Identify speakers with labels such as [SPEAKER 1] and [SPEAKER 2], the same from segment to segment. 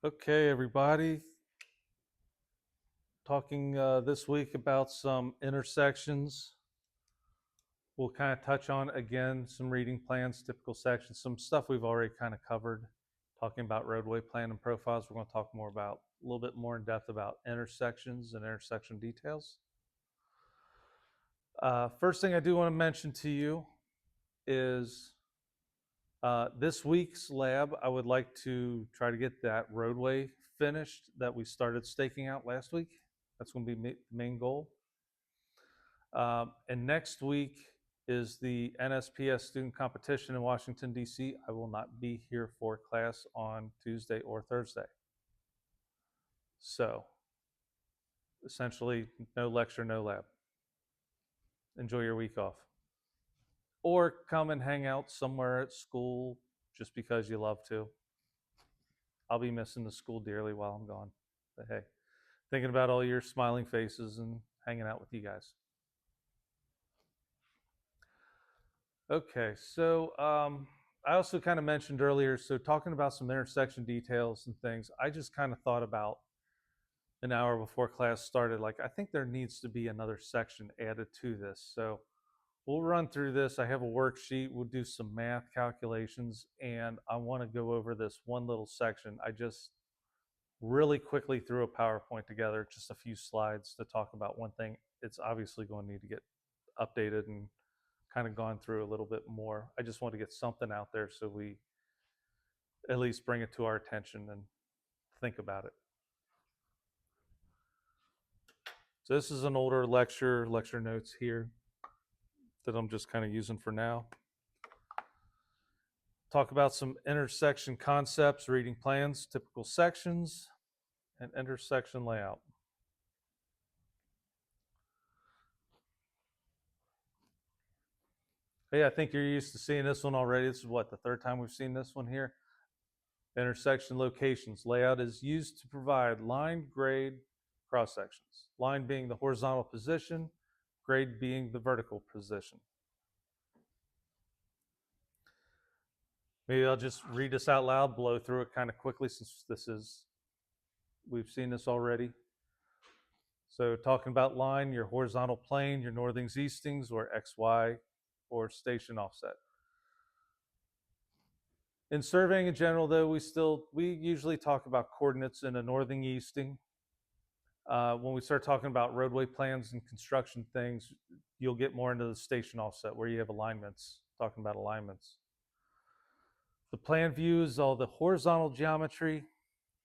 [SPEAKER 1] Okay, everybody. Talking this week about some intersections. We'll kind of touch on again some reading plans, typical sections, some stuff we've already kind of covered. Talking about roadway plan and profiles, we're going to talk more about a little bit more in depth about intersections and intersection details. First thing I do want to mention to you is this week's lab. I would like to try to get that roadway finished that we started staking out last week. That's going to be the main goal. And next week is the NSPS student competition in Washington, D.C. I will not be here for class on Tuesday or Thursday. So essentially, no lecture, no lab. Enjoy your week off. Or come and hang out somewhere at school just because you love to. I'll be missing the school dearly while I'm gone. But hey, thinking about all your smiling faces and hanging out with you guys. Okay, so I also kind of mentioned earlier, so talking about some intersection details and things, I just kind of thought about an hour before class started, like, I think there needs to be another section added to this. So we'll run through this. I have a worksheet, we'll do some math calculations, and I want to go over this one little section. I just really quickly threw a PowerPoint together, just a few slides to talk about one thing. It's obviously going to need to get updated and kind of gone through a little bit more. I just want to get something out there so we at least bring it to our attention and think about it. So this is an older lecture notes here that I'm just kind of using for now. Talk about some intersection concepts, reading plans, typical sections, and intersection layout. Hey, I think you're used to seeing this one already. This is what, the third time we've seen this one here? Intersection locations. Layout is used to provide line, grade, cross sections. Line being the horizontal position, grade being the vertical position. Maybe I'll just read this out loud, blow through it kind of quickly since we've seen this already. So talking about line, your horizontal plane, your northings, eastings, or XY, or station offset. In surveying in general, though, we usually talk about coordinates in a northing, easting. When we start talking about roadway plans and construction things, you'll get more into the station offset where you have alignments, talking about alignments. The plan view is all the horizontal geometry,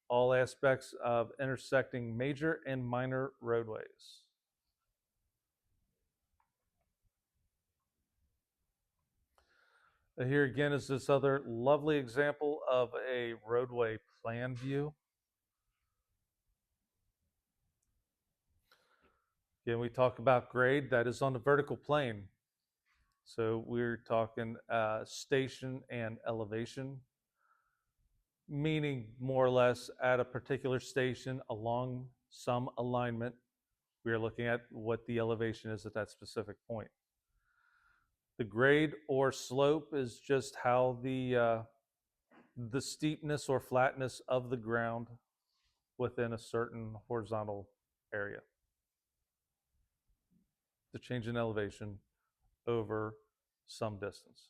[SPEAKER 1] all aspects of intersecting major and minor roadways. Here again is this other lovely example of a roadway plan view. Again, we talk about grade, that is on the vertical plane. So we're talking station and elevation, meaning more or less at a particular station along some alignment, we are looking at what the elevation is at that specific point. The grade or slope is just how the steepness or flatness of the ground within a certain horizontal area. The change in elevation over some distance.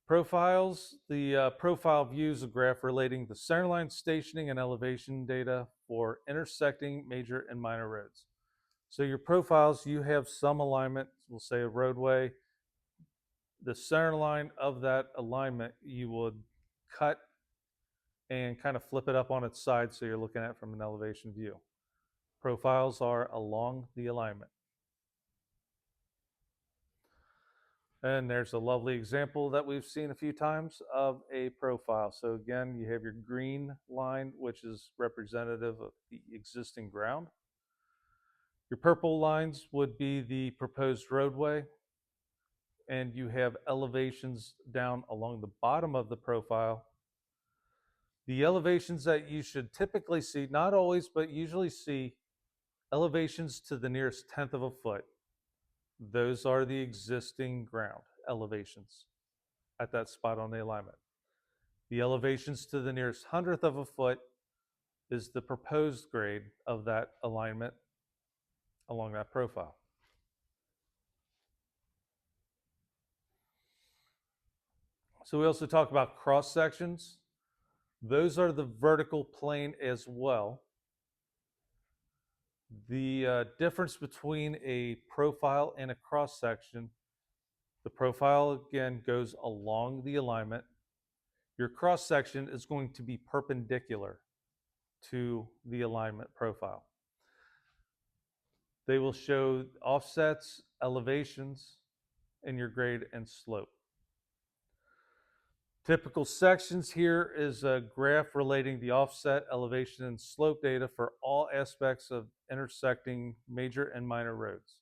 [SPEAKER 1] Profiles, the profile views a graph relating the centerline stationing and elevation data for intersecting major and minor roads. So your profiles, you have some alignment, we'll say a roadway. The center line of that alignment, you would cut and kind of flip it up on its side so you're looking at it from an elevation view. Profiles are along the alignment. And there's a lovely example that we've seen a few times of a profile. So again, you have your green line, which is representative of the existing ground. Your purple lines would be the proposed roadway. And you have elevations down along the bottom of the profile. The elevations that you should typically see, not always, but usually see, elevations to the nearest tenth of a foot. Those are the existing ground elevations at that spot on the alignment. The elevations to the nearest hundredth of a foot is the proposed grade of that alignment along that profile. So we also talk about cross sections. Those are the vertical plane as well. The difference between a profile and a cross section, the profile again goes along the alignment. Your cross section is going to be perpendicular to the alignment profile. They will show offsets, elevations, in your grade and slope. Typical sections here is a graph relating the offset, elevation, and slope data for all aspects of intersecting major and minor roads.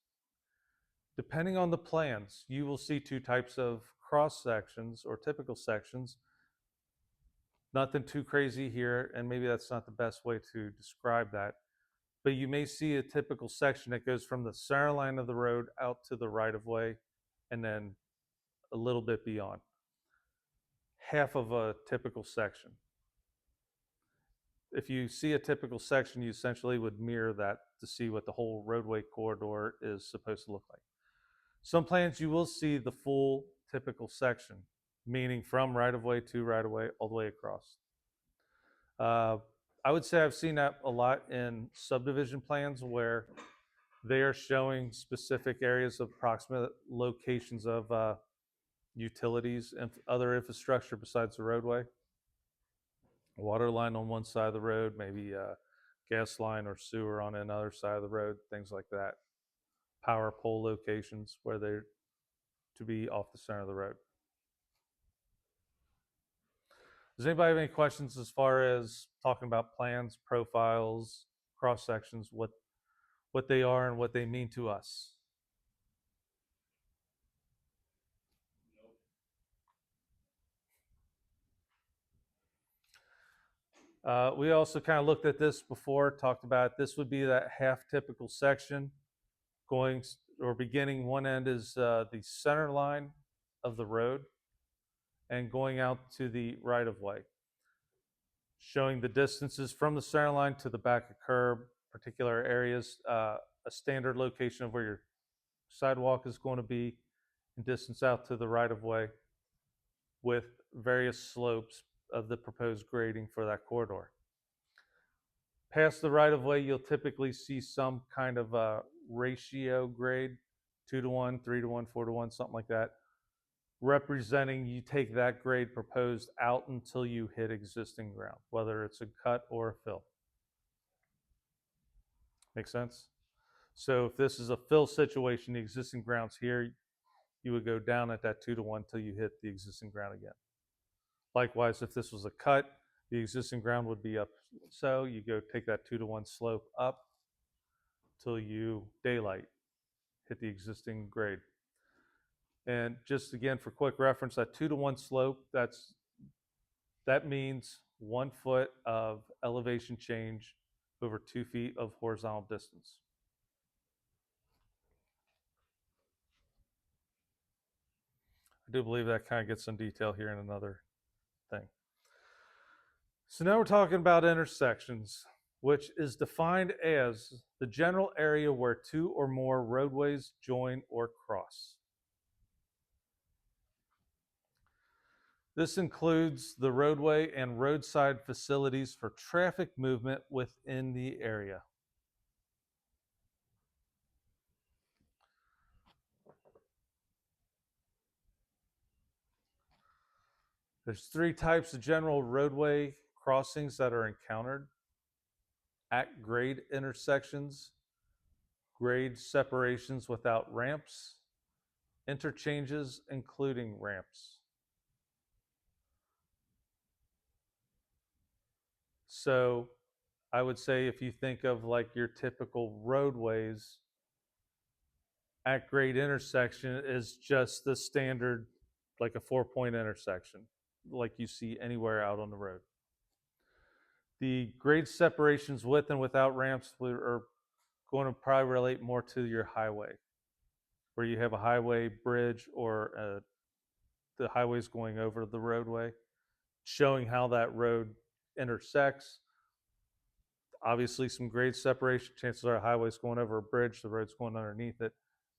[SPEAKER 1] Depending on the plans, you will see two types of cross sections or typical sections. Nothing too crazy here, and maybe that's not the best way to describe that. But you may see a typical section that goes from the center line of the road out to the right of way and then a little bit beyond. Half of a typical section. If you see a typical section, you essentially would mirror that to see what the whole roadway corridor is supposed to look like. Some plans you will see the full typical section, meaning from right of way to right of way all the way across. I would say I've seen that a lot in subdivision plans where they are showing specific areas of proximate locations of utilities and other infrastructure besides the roadway. A water line on one side of the road, maybe a gas line or sewer on another side of the road, things like that. Power pole locations where they're to be off the center of the road. Does anybody have any questions as far as talking about plans, profiles, cross sections, what they are and what they mean to us? We also kind of looked at this before, talked about it. This would be that half typical section going or beginning. One end is the center line of the road and going out to the right of way, showing the distances from the center line to the back of curb, particular areas, a standard location of where your sidewalk is going to be, and distance out to the right of way with various slopes of the proposed grading for that corridor. Past the right of way, you'll typically see some kind of a ratio grade 2-to-1, 3-to-1, 4-to-1, something like that, representing you take that grade proposed out until you hit existing ground, whether it's a cut or a fill. Make sense? So if this is a fill situation, the existing ground's here, you would go down at that 2-to-1 until you hit the existing ground again. Likewise, if this was a cut, the existing ground would be up. So you go take that 2-to-1 slope up till you daylight, hit the existing grade. And just again, for quick reference, that 2-to-1 slope, that means 1 foot of elevation change over 2 feet of horizontal distance. I do believe that kind of gets some detail here in another thing. So now we're talking about intersections, which is defined as the general area where 2 or more roadways join or cross. This includes the roadway and roadside facilities for traffic movement within the area. There's 3 types of general roadway crossings that are encountered: at grade intersections, grade separations without ramps, interchanges including ramps. So I would say if you think of like your typical roadways, at grade intersection is just the standard, like a 4-point intersection, like you see anywhere out on the road. The grade separations with and without ramps are going to probably relate more to your highway, where you have a highway bridge or the highway's going over the roadway. showing how that road intersects. Obviously, some grade separation. Chances are a highway's going over a bridge, the road's going underneath it.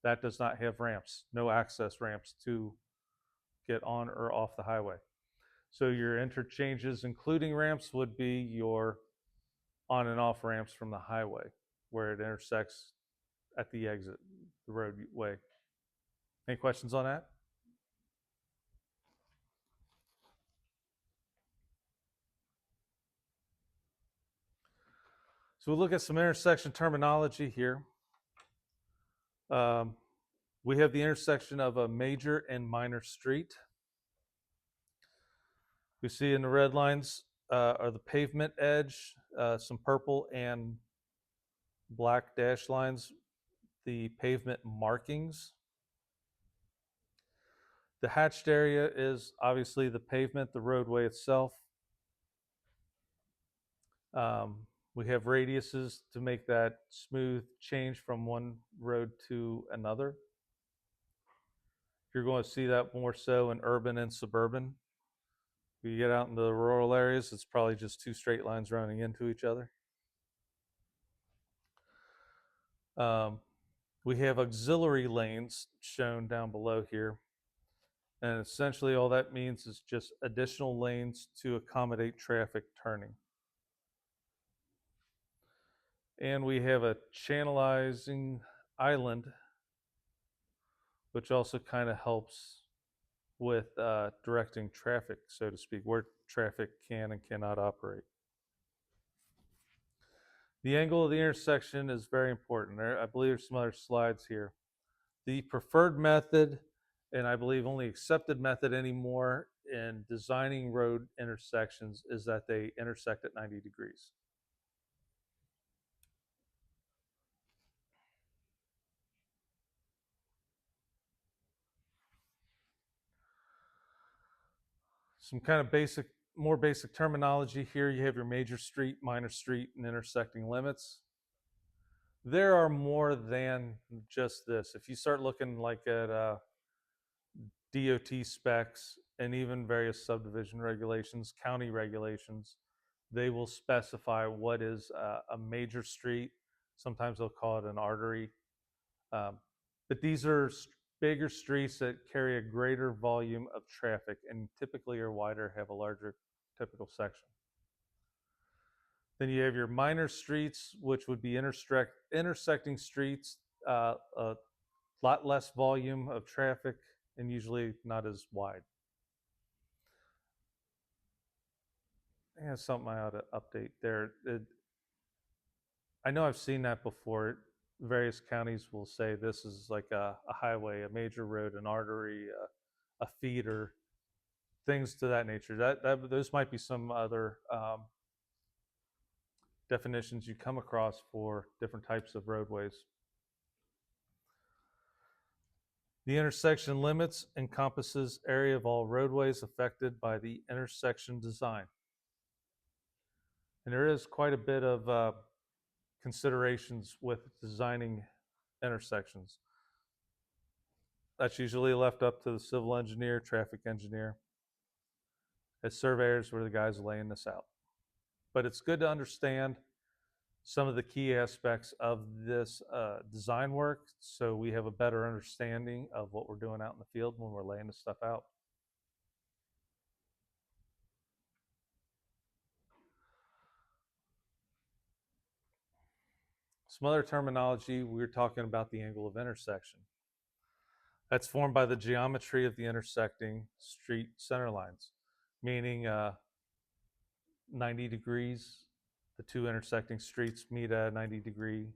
[SPEAKER 1] That does not have ramps, no access ramps to get on or off the highway. So your interchanges, including ramps, would be your on and off ramps from the highway where it intersects at the exit, the roadway. Any questions on that? So we'll look at some intersection terminology here. Um, we have the intersection of a major and minor street. We see in the red lines are the pavement edge, some purple and black dash lines, the pavement markings. The hatched area is obviously the pavement, the roadway itself. Um, we have radiuses to make that smooth change from one road to another. You're going to see that more so in urban and suburban. If you get out into the rural areas, it's probably just two straight lines running into each other. Um, we have auxiliary lanes shown down below here. And essentially all that means is just additional lanes to accommodate traffic turning. And we have a channelizing island, which also kind of helps with directing traffic, so to speak, where traffic can and cannot operate. The angle of the intersection is very important. I believe there's some other slides here. The preferred method, and I believe only accepted method anymore in designing road intersections, is that they intersect at 90 degrees. Some kind of more basic terminology here. You have your major street, minor street, and intersecting limits. There are more than just this. If you start looking like at DOT specs and even various subdivision regulations, county regulations, they will specify what is a major street. Sometimes they'll call it an artery. Um, but these are bigger streets that carry a greater volume of traffic and typically are wider, have a larger typical section. Then you have your minor streets, which would be intersecting streets, a lot less volume of traffic, and usually not as wide. Yeah, something I ought to update there. I know I've seen that before. Various counties will say this is like a highway, a major road, an artery, a feeder, things to that nature. Those might be some other definitions you come across for different types of roadways. The intersection limits encompasses area of all roadways affected by the intersection design. And there is quite a bit of considerations with designing intersections. That's usually left up to the civil engineer, traffic engineer. As surveyors, we're the guys laying this out. But it's good to understand some of the key aspects of this design work so we have a better understanding of what we're doing out in the field when we're laying this stuff out. Some other terminology, we were talking about the angle of intersection. That's formed by the geometry of the intersecting street center lines, meaning 90 degrees, the two intersecting streets meet at a 90-degree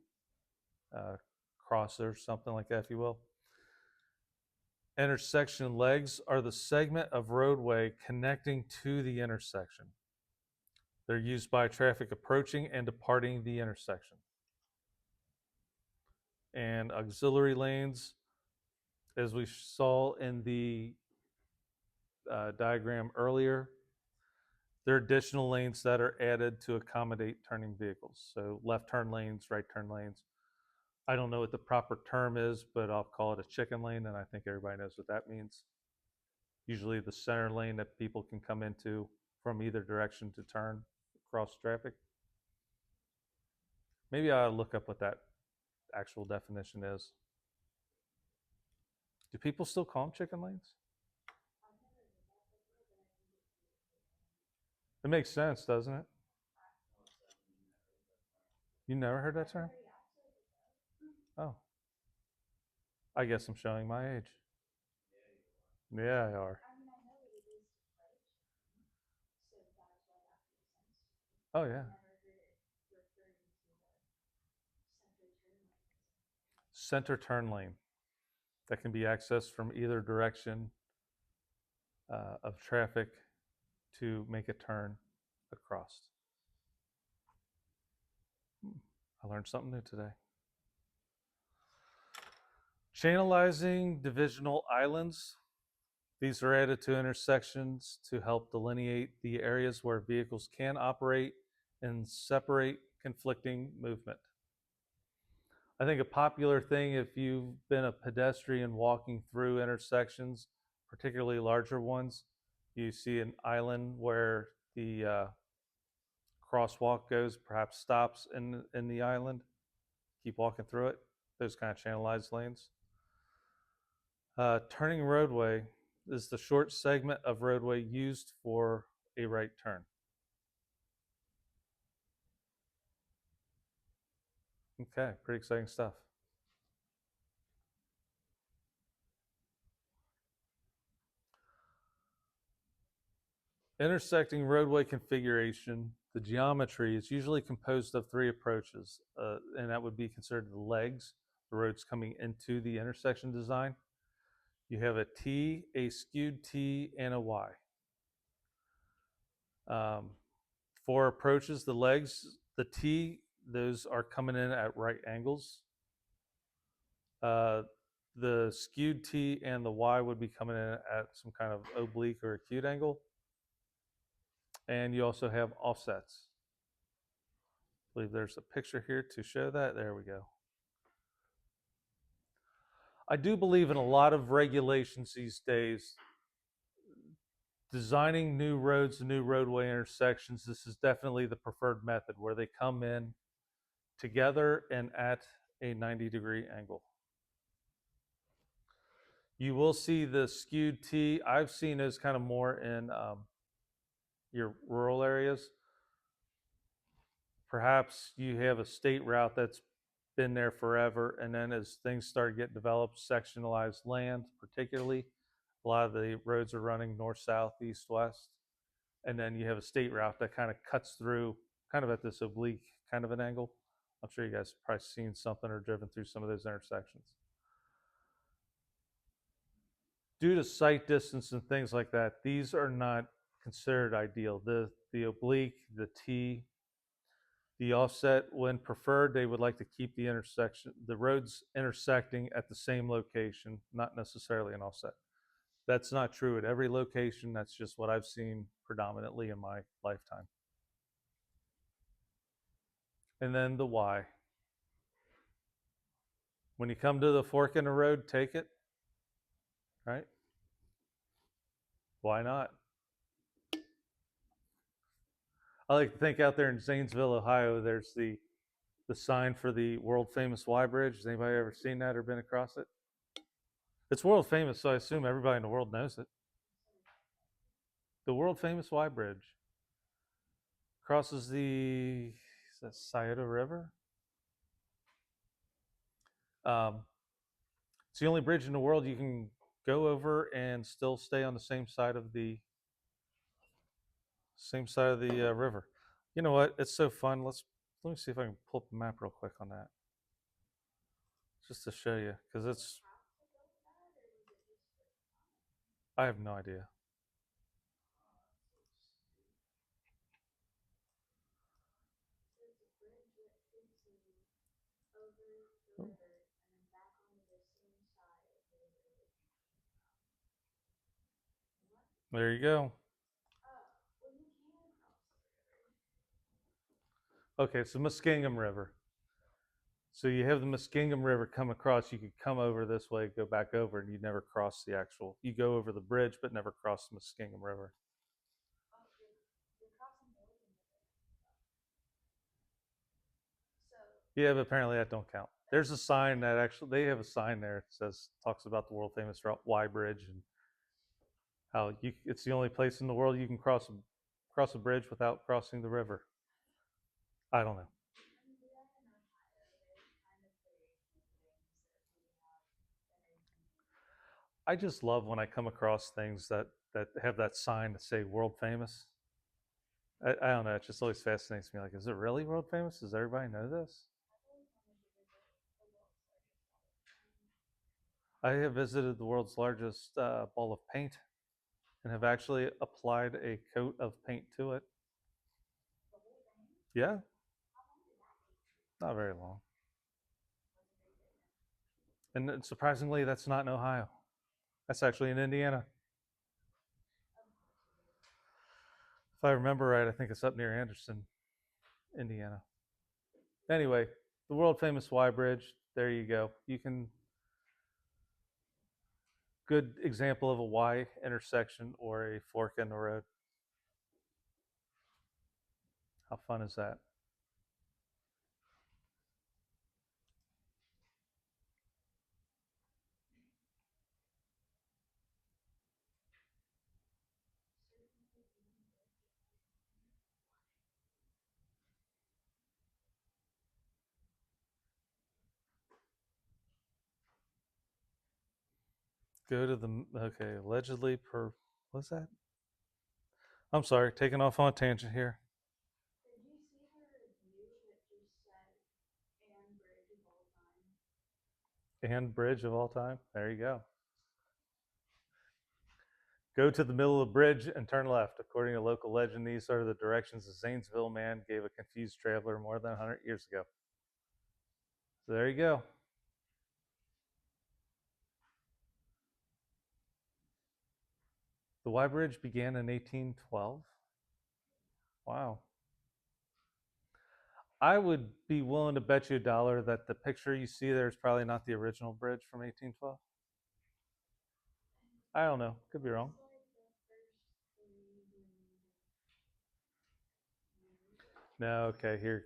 [SPEAKER 1] crosser, something like that, if you will. Intersection legs are the segment of roadway connecting to the intersection. They're used by traffic approaching and departing the intersection. And auxiliary lanes, as we saw in the diagram earlier, there are additional lanes that are added to accommodate turning vehicles. So left turn lanes, right turn lanes. I don't know what the proper term is, but I'll call it a chicken lane, and I think everybody knows what that means. Usually the center lane that people can come into. from either direction to turn across traffic. Maybe I'll look up what that actual definition is. Do people still call them chicken lanes? It makes sense, doesn't it? You never heard that term? Oh, I guess I'm showing my age. Yeah, I are. Oh, yeah. Center turn lane that can be accessed from either direction of traffic to make a turn across. I learned something new today. Channelizing divisional islands. These are added to intersections to help delineate the areas where vehicles can operate and separate conflicting movement. I think a popular thing, if you've been a pedestrian walking through intersections, particularly larger ones, you see an island where the crosswalk goes, perhaps stops in the island. Keep walking through it. Those kind of channelized lanes. Turning roadway is the short segment of roadway used for a right turn. Okay, pretty exciting stuff. Intersecting roadway configuration, the geometry is usually composed of three approaches, and that would be considered the legs, the roads coming into the intersection design. You have a T, a skewed T, and a Y. Um, for approaches, the legs, the T, those are coming in at right angles. Uh, the skewed T and the Y would be coming in at some kind of oblique or acute angle. And you also have offsets. I believe there's a picture here to show that. There we go. I do believe in a lot of regulations these days. Designing new roads and new roadway intersections, this is definitely the preferred method where they come in together and at a 90-degree angle. You will see the skewed T. I've seen those kind of more in your rural areas. Perhaps you have a state route that's been there forever, and then as things start getting developed, sectionalized land, particularly, a lot of the roads are running north, south, east, west, and then you have a state route that kind of cuts through, kind of at this oblique kind of an angle. I'm sure you guys have probably seen something or driven through some of those intersections. Due to sight distance and things like that, these are not considered ideal. The oblique, the T, the offset, when preferred, they would like to keep the roads intersecting at the same location, not necessarily an offset. That's not true at every location. That's just what I've seen predominantly in my lifetime. And then the Y. When you come to the fork in the road, take it, right? Why not? I like to think out there in Zanesville, Ohio, there's the sign for the world famous Y bridge. Has anybody ever seen that or been across it? It's world famous, so I assume everybody in the world knows it. The world famous Y bridge crosses the Scioto River. It's the only bridge in the world you can go over and still stay on the same side of the river. You know what? It's so fun. Let me see if I can pull up the map real quick on that, just to show you, because I have no idea. Oh. There you go. Okay, it's the Muskingum River. So you have the Muskingum River come across. You could come over this way, go back over, and you never cross the actual. You go over the bridge, but never cross the Muskingum River. Yeah, but apparently that don't count. There's a sign that actually they have a sign there that says talks about the world famous Y Bridge and how it's the only place in the world you can cross a bridge without crossing the river. I don't know. I just love when I come across things that have that sign that say world famous. I don't know. It just always fascinates me. Like, is it really world famous? Does everybody know this? I have visited the world's largest ball of paint and have actually applied a coat of paint to it. Yeah, not very long. And surprisingly, that's not in Ohio. That's actually in Indiana. If I remember right, I think it's up near Anderson, Indiana. Anyway, the world famous Y Bridge. There you go. You can good example of a Y intersection or a fork in the road. How fun is that? Go to the okay. Allegedly per what's that? I'm sorry, taking off on a tangent here. And bridge of all time. There you go. Go to the middle of the bridge and turn left. According to local legend, these are the directions a Zanesville man gave a confused traveler more than 100 years ago. So there you go. The Y Bridge began in 1812. Wow. I would be willing to bet you $1 that the picture you see there is probably not the original bridge from 1812. I don't know. Could be wrong. No, okay, here.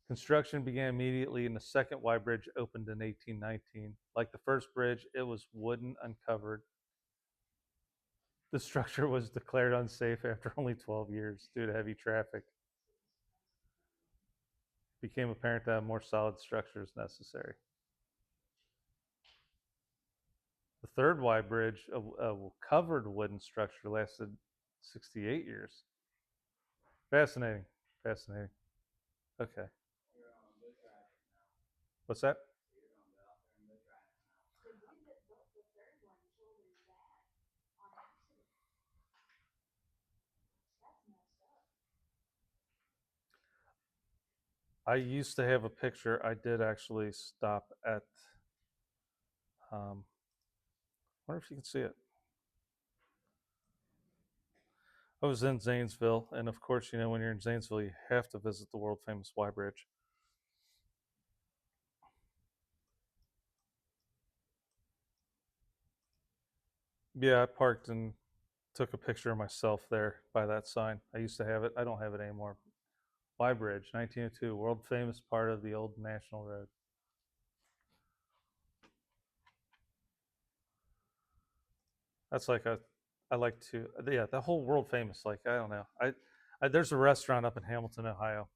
[SPEAKER 1] Construction began immediately, and the second Y Bridge opened in 1819. Like the first bridge, it was wooden, uncovered. The structure was declared unsafe after only 12 years due to heavy traffic. It became apparent that a more solid structure is necessary. The third Y Bridge, a covered wooden structure, lasted 68 years. Fascinating. Fascinating. Okay. What's that? I used to have a picture. I did actually stop at. I wonder if you can see it. I was in Zanesville, and of course, you know when you're in Zanesville, you have to visit the world famous Y Bridge. Yeah, I parked and took a picture of myself there by that sign. I used to have it. I don't have it anymore. Y Bridge, 1902, world famous part of the old National Road. That's like a. I like to. Yeah, the whole world famous. Like I don't know. There's a restaurant up in Hamilton, Ohio.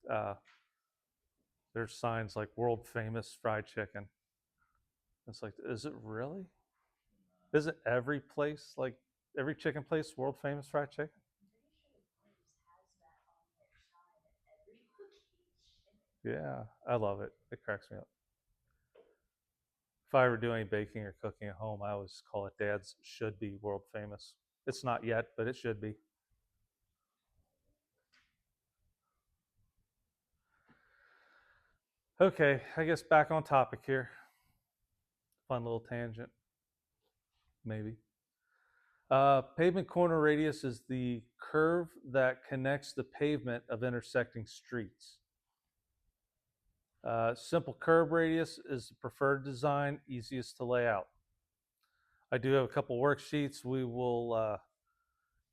[SPEAKER 1] Uh, there's signs like world famous fried chicken. It's like, is it really? Isn't every place like every chicken place world famous fried chicken? Yeah, I love it. It cracks me up. If I were doing baking or cooking at home, I always call it Dad's should be world famous. It's not yet, but it should be. Okay, I guess back on topic here. Fun little tangent, maybe. Pavement corner radius is the curve that connects the pavement of intersecting streets. Simple curb radius is the preferred design, easiest to lay out. I do have a couple worksheets. We will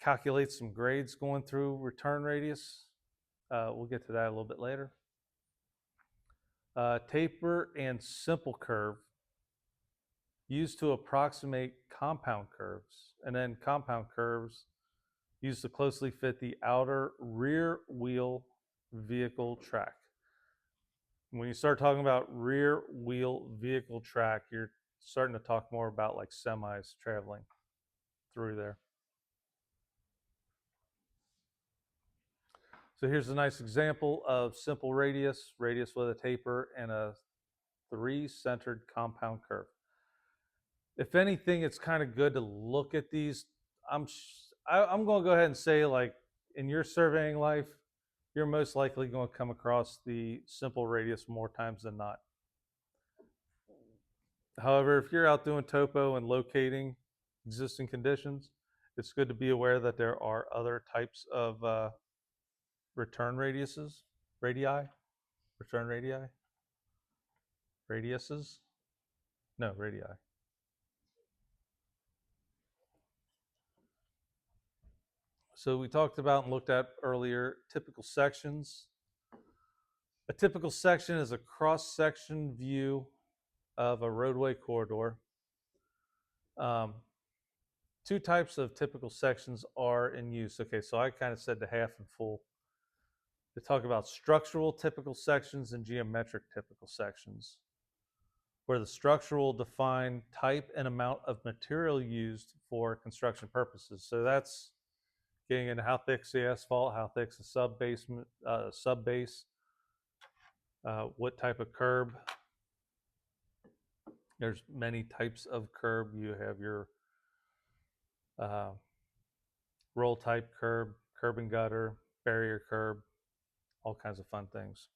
[SPEAKER 1] calculate some grades going through return radius. We'll get to that a little bit later. Taper and simple curve used to approximate compound curves, and then compound curves used to closely fit the outer rear wheel vehicle track. When you start talking about rear wheel vehicle track, you're starting to talk more about like semis traveling through there. So here's a nice example of simple radius, radius with a taper, and a three-centered compound curve. If anything, it's kind of good to look at these. I'm going to go ahead and say, like, in your surveying life, you're most likely going to come across the simple radius more times than not. However, if you're out doing topo and locating existing conditions, it's good to be aware that there are other types of return radiuses, radii, return radii, radiuses, no, radii. So we talked about and looked at earlier typical sections. A typical section is a cross-section view of a roadway corridor. Um, Two types of typical sections are in use. Okay, so I kind of said the half and full. They talk about structural typical sections and geometric typical sections, where the structural define type and amount of material used for construction purposes. So that's getting into how thick's the asphalt, how thick's the subbase, what type of curb. There's many types of curb. You have your uh, roll type curb, curb and gutter, barrier curb, all kinds of fun things.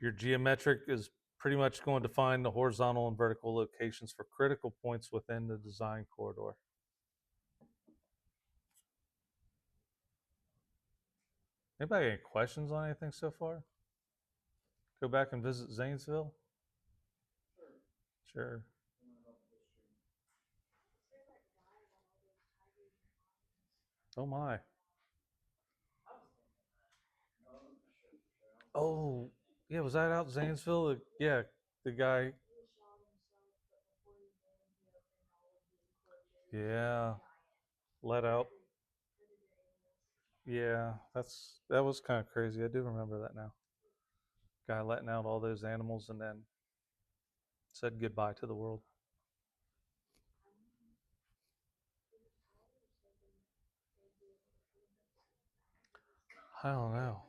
[SPEAKER 1] Your geometric is pretty much going to define the horizontal and vertical locations for critical points within the design corridor. Anybody got any questions on anything so far? Go back and visit Zanesville? Sure. Oh my. Oh, yeah, was that out Zanesville? Yeah, the guy. Yeah, let out. Yeah, that was kind of crazy. I do remember that now. Guy letting out all those animals and then said goodbye to the world. I don't know.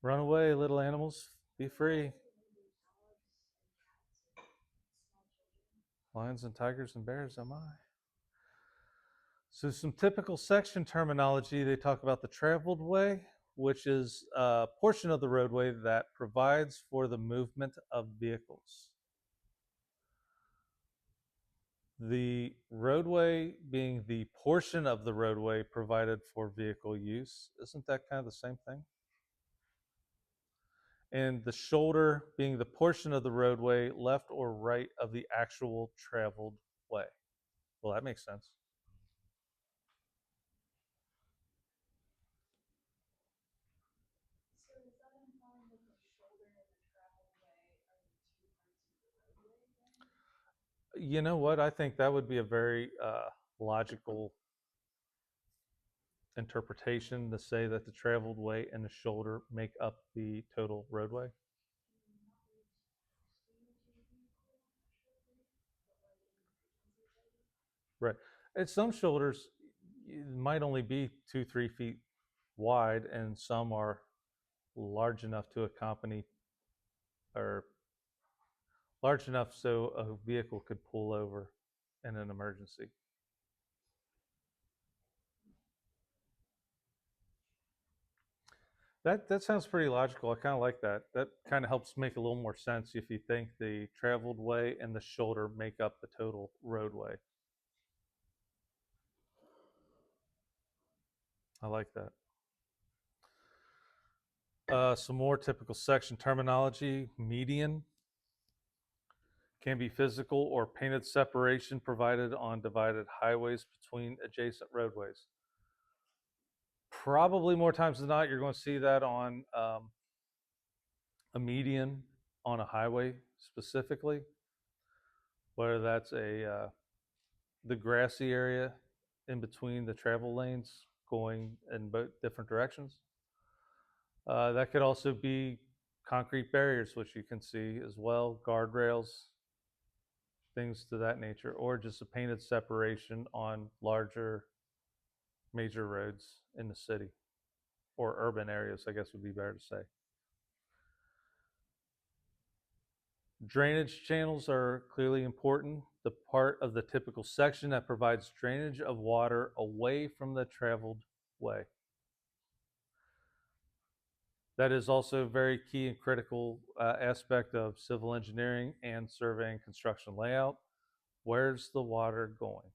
[SPEAKER 1] Run away, little animals. Be free. Lions and tigers and bears, am I? So, some typical section terminology, they talk about the traveled way, which is a portion of the roadway that provides for the movement of vehicles. The roadway being the portion of the roadway provided for vehicle use. Isn't that kind of the same thing? And the shoulder being the portion of the roadway left or right of the actual traveled way. Well, that makes sense. You know what? I think that would be a very logical interpretation to say that the traveled way and the shoulder make up the total roadway. Right. And some shoulders might only be 2, 3 feet wide, and some are large enough to accompany or large enough so a vehicle could pull over in an emergency. That sounds pretty logical. I kind of like that. That kind of helps make a little more sense if you think the traveled way and the shoulder make up the total roadway. I like that. Some more typical section terminology. Median can be physical or painted separation provided on divided highways between adjacent roadways. Probably more times than not, you're going to see that on a median on a highway specifically, whether that's the grassy area in between the travel lanes going in both different directions. That could also be concrete barriers, which you can see as well, guardrails, things to that nature, or just a painted separation on larger major roads in the city or urban areas, I guess would be better to say. Drainage channels are clearly important. The part of the typical section that provides drainage of water away from the traveled way. That is also a very key and critical aspect of civil engineering and surveying construction layout. Where's the water going?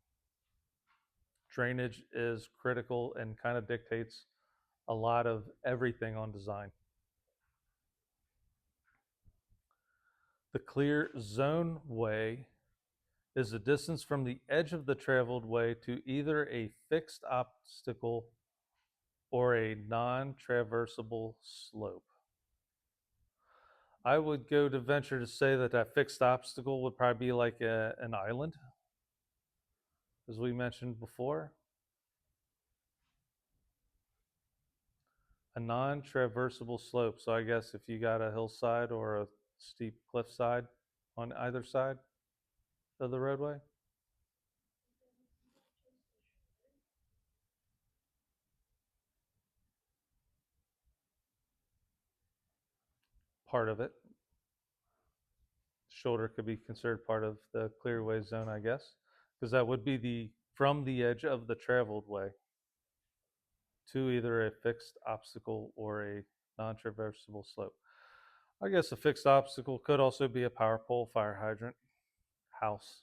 [SPEAKER 1] Drainage is critical and kind of dictates a lot of everything on design. The clear zone way is the distance from the edge of the traveled way to either a fixed obstacle or a non-traversable slope. I would go to venture to say that that fixed obstacle would probably be like an island, as we mentioned before. A non-traversable slope. So I guess if you got a hillside or a steep cliffside on either side of the roadway, part of it. Shoulder could be considered part of the clearway zone, I guess, because that would be the from the edge of the traveled way to either a fixed obstacle or a non-traversable slope. I guess a fixed obstacle could also be a power pole, fire hydrant, house.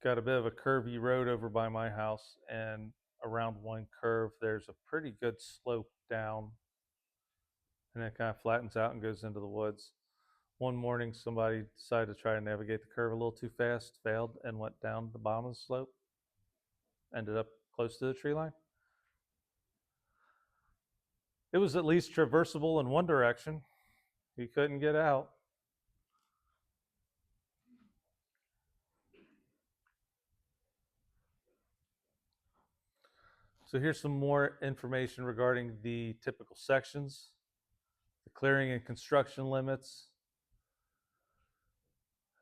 [SPEAKER 1] Got a bit of a curvy road over by my house, and around one curve, there's a pretty good slope down, and it kind of flattens out and goes into the woods. One morning, somebody decided to try to navigate the curve a little too fast, failed, and went down the bottom of the slope, ended up close to the tree line. It was at least traversable in one direction. He couldn't get out. So here's some more information regarding the typical sections, the clearing and construction limits.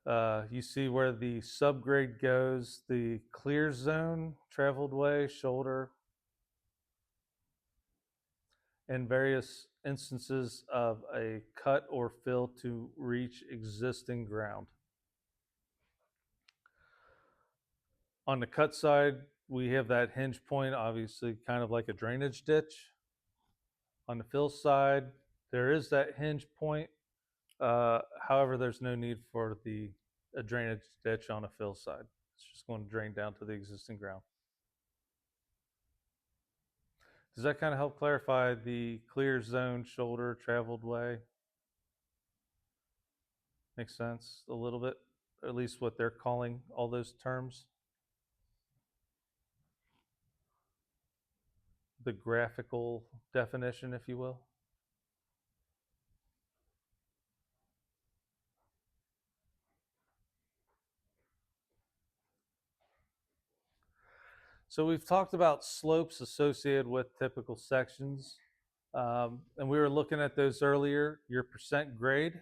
[SPEAKER 1] You see where the subgrade goes, the clear zone, traveled way, shoulder, and various instances of a cut or fill to reach existing ground. On the cut side, we have that hinge point, obviously kind of like a drainage ditch. On the fill side, there is that hinge point. However, there's no need for the a drainage ditch on a fill side. It's just going to drain down to the existing ground. Does that kind of help clarify the clear zone, shoulder, traveled way? Makes sense a little bit, or at least what they're calling all those terms. The graphical definition, if you will. So we've talked about slopes associated with typical sections, and we were looking at those earlier. Your percent grade,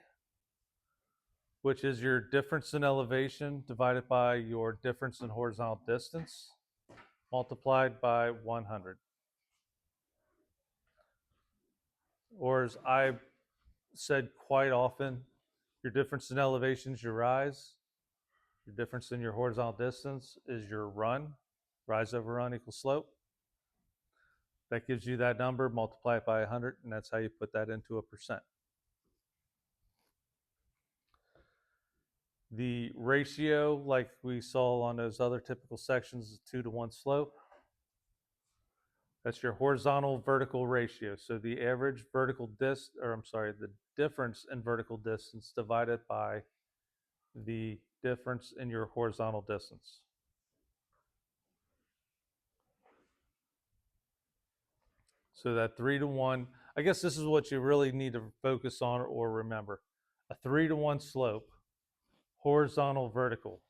[SPEAKER 1] which is your difference in elevation divided by your difference in horizontal distance, multiplied by 100. Or as I said quite often, your difference in elevation is your rise. Your difference in your horizontal distance is your run. Rise over run equals slope. That gives you that number, multiply it by 100, and that's how you put that into a percent. The ratio, like we saw on those other typical sections, is 2-to-1 slope. That's your horizontal vertical ratio. So the average vertical the difference in vertical distance divided by the difference in your horizontal distance. So that 3 to 1, I guess this is what you really need to focus on or remember. A 3 to 1 slope, horizontal, vertical.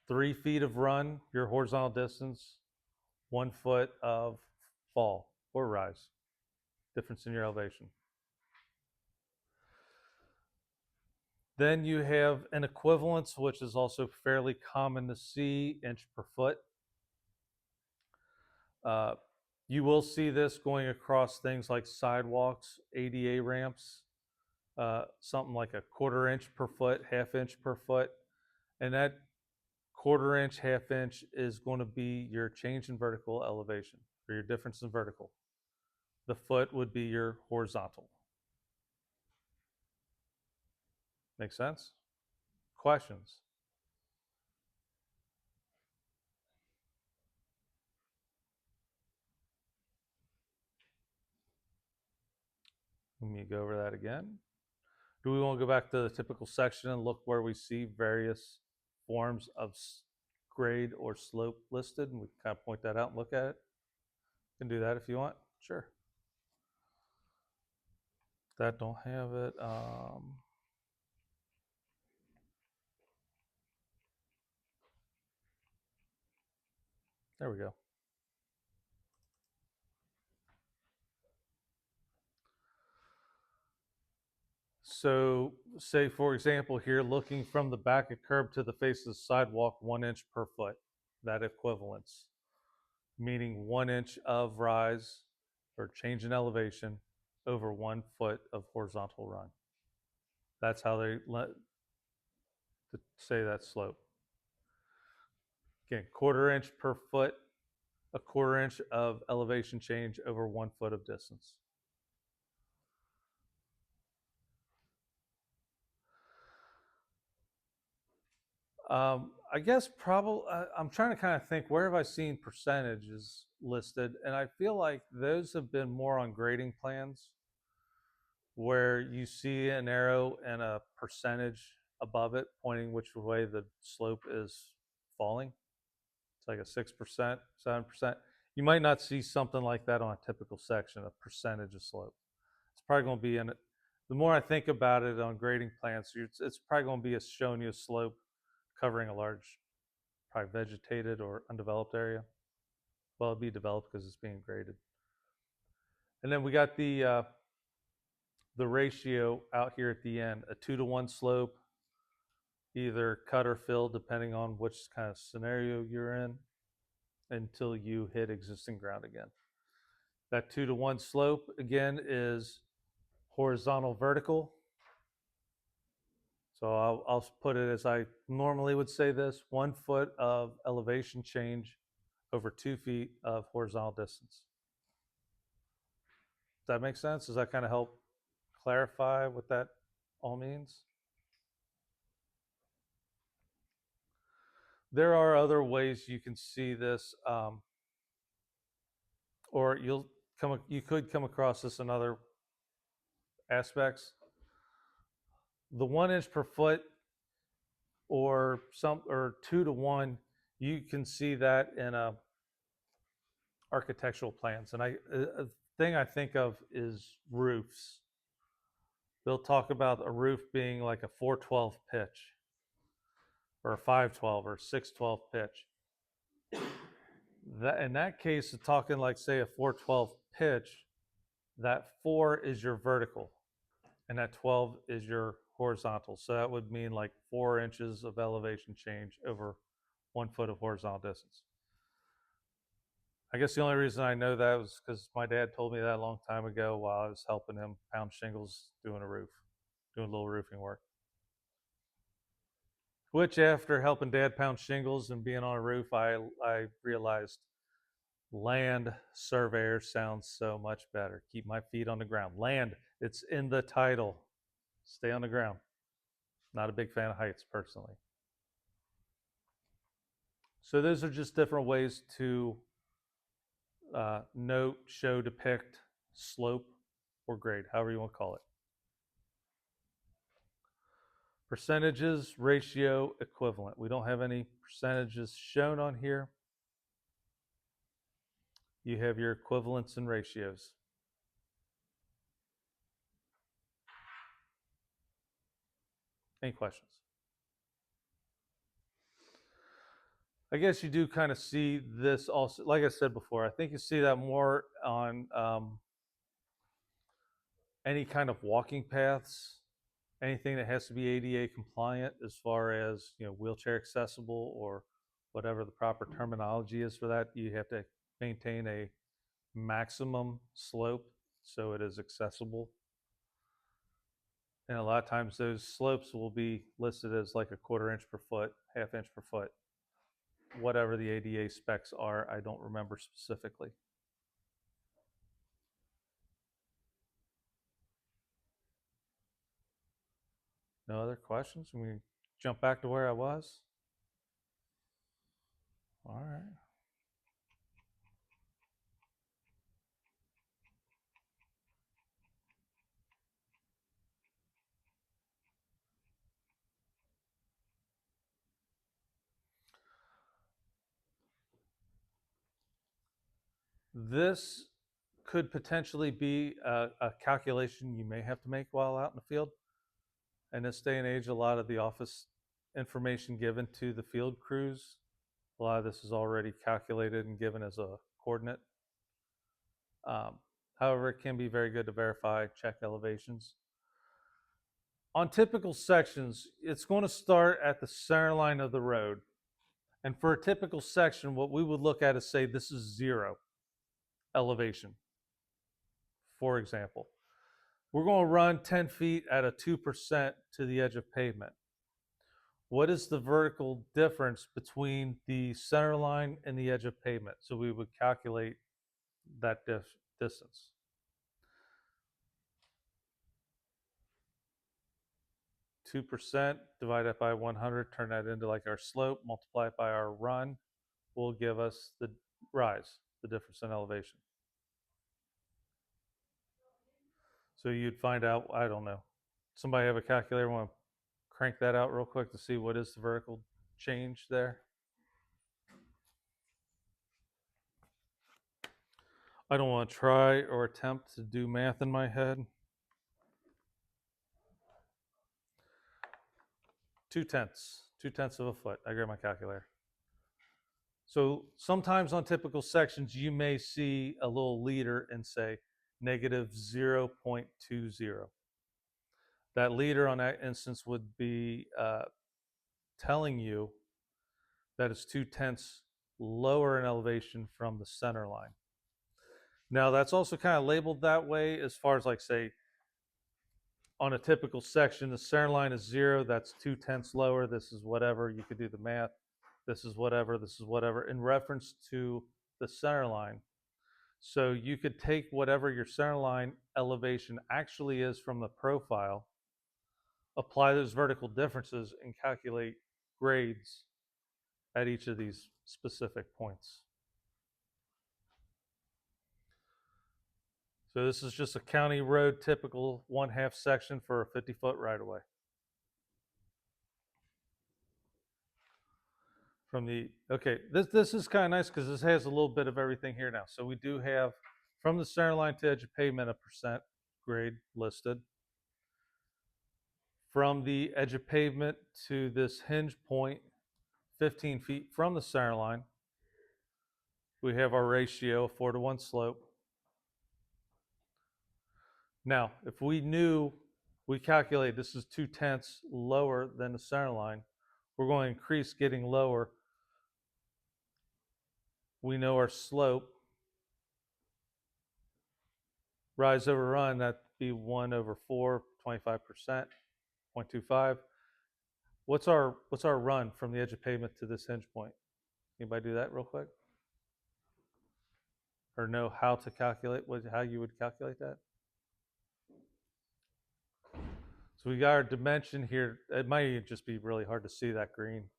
[SPEAKER 1] 3 feet of run, your horizontal distance, 1 foot of fall or rise, difference in your elevation. Then you have an equivalence, which is also fairly common to see, inch per foot. Uh, you will see this going across things like sidewalks, ADA ramps, something like a 1/4 inch per foot, 1/2 inch per foot. And that 1/4 inch, 1/2 inch is going to be your change in vertical elevation or your difference in vertical. The foot would be your horizontal. Make sense? Questions? Let me go over that again. Do we want to go back to the typical section and look where we see various forms of grade or slope listed, and we can kind of point that out and look at it? You can do that if you want. Sure. That don't have it. There we go. So, say for example, here, looking from the back of curb to the face of the sidewalk, 1 inch per foot, that equivalence, meaning 1 inch of rise or change in elevation over 1 foot of horizontal run. That's how they say that slope. Again, 1/4 inch per foot, a 1/4 inch of elevation change over 1 foot of distance. I guess probably I'm trying to kind of think, where have I seen percentages listed, and I feel like those have been more on grading plans where you see an arrow and a percentage above it pointing which way the slope is falling. It's like a 6%, 7%. You might not see something like that on a typical section, a percentage of slope. It's probably going to be in it. The more I think about it on grading plans, it's probably going to be showing you a slope covering a large, probably vegetated or undeveloped area. Well, it'll be developed because it's being graded. And then we got the ratio out here at the end, a 2 to 1 slope, either cut or fill, depending on which kind of scenario you're in, until you hit existing ground again. That 2 to 1 slope, again, is horizontal, vertical. So I'll put it as I normally would say this: 1 foot of elevation change over 2 feet of horizontal distance. Does that make sense? Does that kind of help clarify what that all means? There are other ways you can see this, or you could come across this in other aspects. The 1 inch per foot or 2 to 1, you can see that in architectural plans. And a thing I think of is roofs. They'll talk about a roof being like a 412 pitch or a 512 or 612 pitch. In that case, talking like, say, a 412 pitch, that 4 is your vertical and that 12 is your horizontal. So that would mean like 4 inches of elevation change over 1 foot of horizontal distance. I guess the only reason I know that was because my dad told me that a long time ago while I was helping him pound shingles doing a roof, doing a little roofing work. Which, after helping dad pound shingles and being on a roof, I realized land surveyor sounds so much better. Keep my feet on the ground. Land, it's in the title. Stay on the ground. Not a big fan of heights personally. So those are just different ways to note, show, depict slope or grade, however you want to call it. Percentages, ratio, equivalent. We don't have any percentages shown on here. You have your equivalents and ratios. Any questions? I guess you do kind of see this also, like I said before, I think you see that more on any kind of walking paths, anything that has to be ADA compliant as far as, wheelchair accessible or whatever the proper terminology is for that. You have to maintain a maximum slope so it is accessible. And a lot of times those slopes will be listed as like a 1/4 inch per foot, 1/2 inch per foot, whatever the ADA specs are. I don't remember specifically. No other questions? We jump back to where I was. All right. This could potentially be a calculation you may have to make while out in the field. In this day and age, a lot of the office information given to the field crews, a lot of this is already calculated and given as a coordinate. Um, However, it can be very good to verify, check elevations. On typical sections, it's going to start at the center line of the road. And for a typical section, what we would look at is say this is 0 elevation, for example. We're going to run 10 feet at a 2% to the edge of pavement. What is the vertical difference between the center line and the edge of pavement? So we would calculate that distance. 2% divided by 100, turn that into like our slope, multiply it by our run, will give us the rise, the difference in elevation. So you'd find out, I don't know, somebody have a calculator, want to crank that out real quick to see what is the vertical change there? I don't want to try or attempt to do math in my head. 2/10 of a foot. I grab my calculator. So sometimes on typical sections, you may see a little leader and say negative 0.20. That leader on that instance would be telling you that it's 2/10 lower in elevation from the center line. Now, that's also kind of labeled that way as far as, like, say, on a typical section, the center line is 0, that's 2/10 lower, this is whatever, you could do the math, this is whatever, in reference to the center line. So you could take whatever your center line elevation actually is from the profile, apply those vertical differences, and calculate grades at each of these specific points. So this is just a county road typical 1/2 section for a 50-foot right-of-way. This is kind of nice because this has a little bit of everything here now. So we do have from the center line to edge of pavement a percent grade listed. From the edge of pavement to this hinge point, 15 feet from the center line, we have our ratio, 4-to-1 slope. Now, if we knew, we calculate this is 2/10 lower than the center line, we're going to increase getting lower. We know our slope, rise over run, that'd be 1/4, 25%, 0.25. What's our run from the edge of pavement to this hinge point? Anybody do that real quick? Or know how to calculate, how you would calculate that? So we got our dimension here. It might just be really hard to see that green.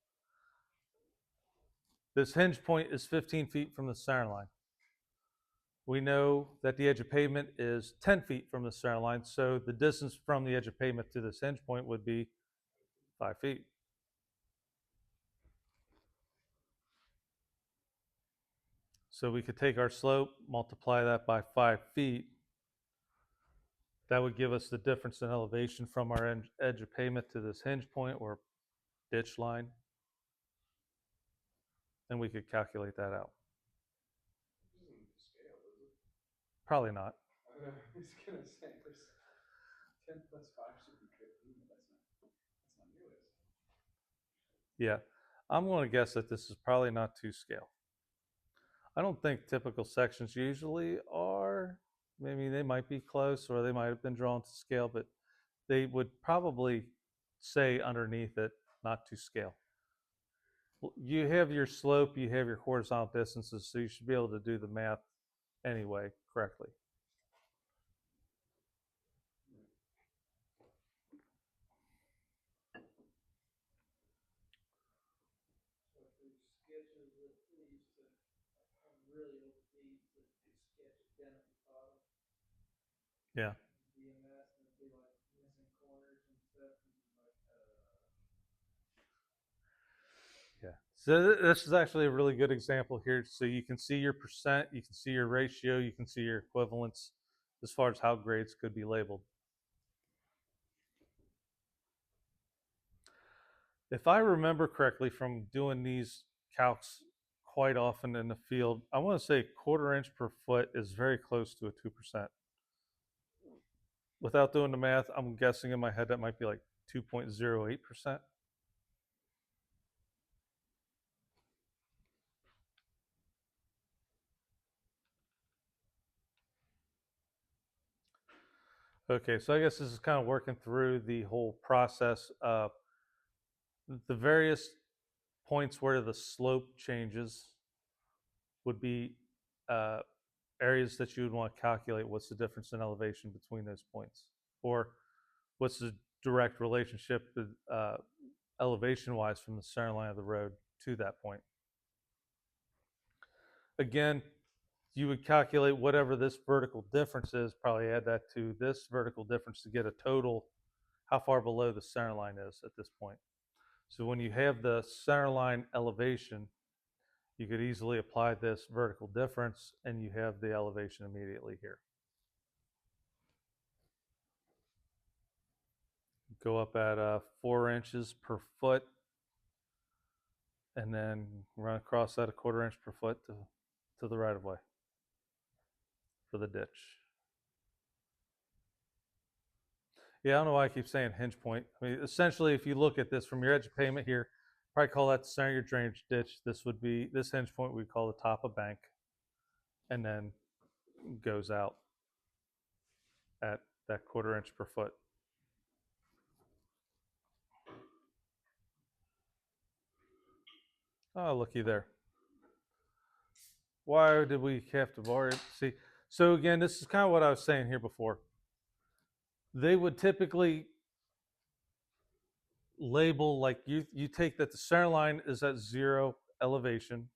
[SPEAKER 1] This hinge point is 15 feet from the center line. We know that the edge of pavement is 10 feet from the center line, so the distance from the edge of pavement to this hinge point would be 5 feet. So we could take our slope, multiply that by 5 feet. That would give us the difference in elevation from our edge of pavement to this hinge point or ditch line. And we could calculate that out.
[SPEAKER 2] This isn't to scale, is it?
[SPEAKER 1] Probably not.
[SPEAKER 2] I was gonna say this 10 plus 5 should be 15, but that's not nearly as.
[SPEAKER 1] Yeah. I'm going to guess that this is probably not to scale. I don't think typical sections usually are. Maybe they might be close or they might have been drawn to scale, but they would probably say underneath it not to scale. You have your slope, you have your horizontal distances, so you should be able to do the math anyway correctly.
[SPEAKER 3] So for sketches that we used to have really old deeds that do sketch it down at the bottom,
[SPEAKER 1] Yeah.
[SPEAKER 3] be a mess and it'd be like missing corners and stuff. And like,
[SPEAKER 1] Yeah. So this is actually a really good example here. So you can see your percent, you can see your ratio, you can see your equivalence as far as how grades could be labeled. If I remember correctly from doing these calcs quite often in the field, I want to say 1/4 inch per foot is very close to a 2%. Without doing the math, I'm guessing in my head that might be like 2.08%. Okay, so I guess this is kind of working through the whole process of the various points where the slope changes would be uh, areas that you would want to calculate what's the difference in elevation between those points, or what's the direct relationship elevation wise from the center line of the road to that point. Again, you would calculate whatever this vertical difference is, probably add that to this vertical difference to get a total how far below the center line is at this point. So when you have the center line elevation, you could easily apply this vertical difference and you have the elevation immediately here. Go up at 4 inches per foot and then run across that 1/4 inch per foot to the right of way for the ditch. Yeah, I don't know why I keep saying hinge point. I mean, essentially, if you look at this from your edge of pavement here, probably call that the center of your drainage ditch. This would be this hinge point we call the top of bank, and then goes out at that 1/4 inch per foot. Oh, looky there. Why did we have to borrow it? See, so again, this is kind of what I was saying here before. They would typically label like you take that the center line is at 0 elevation.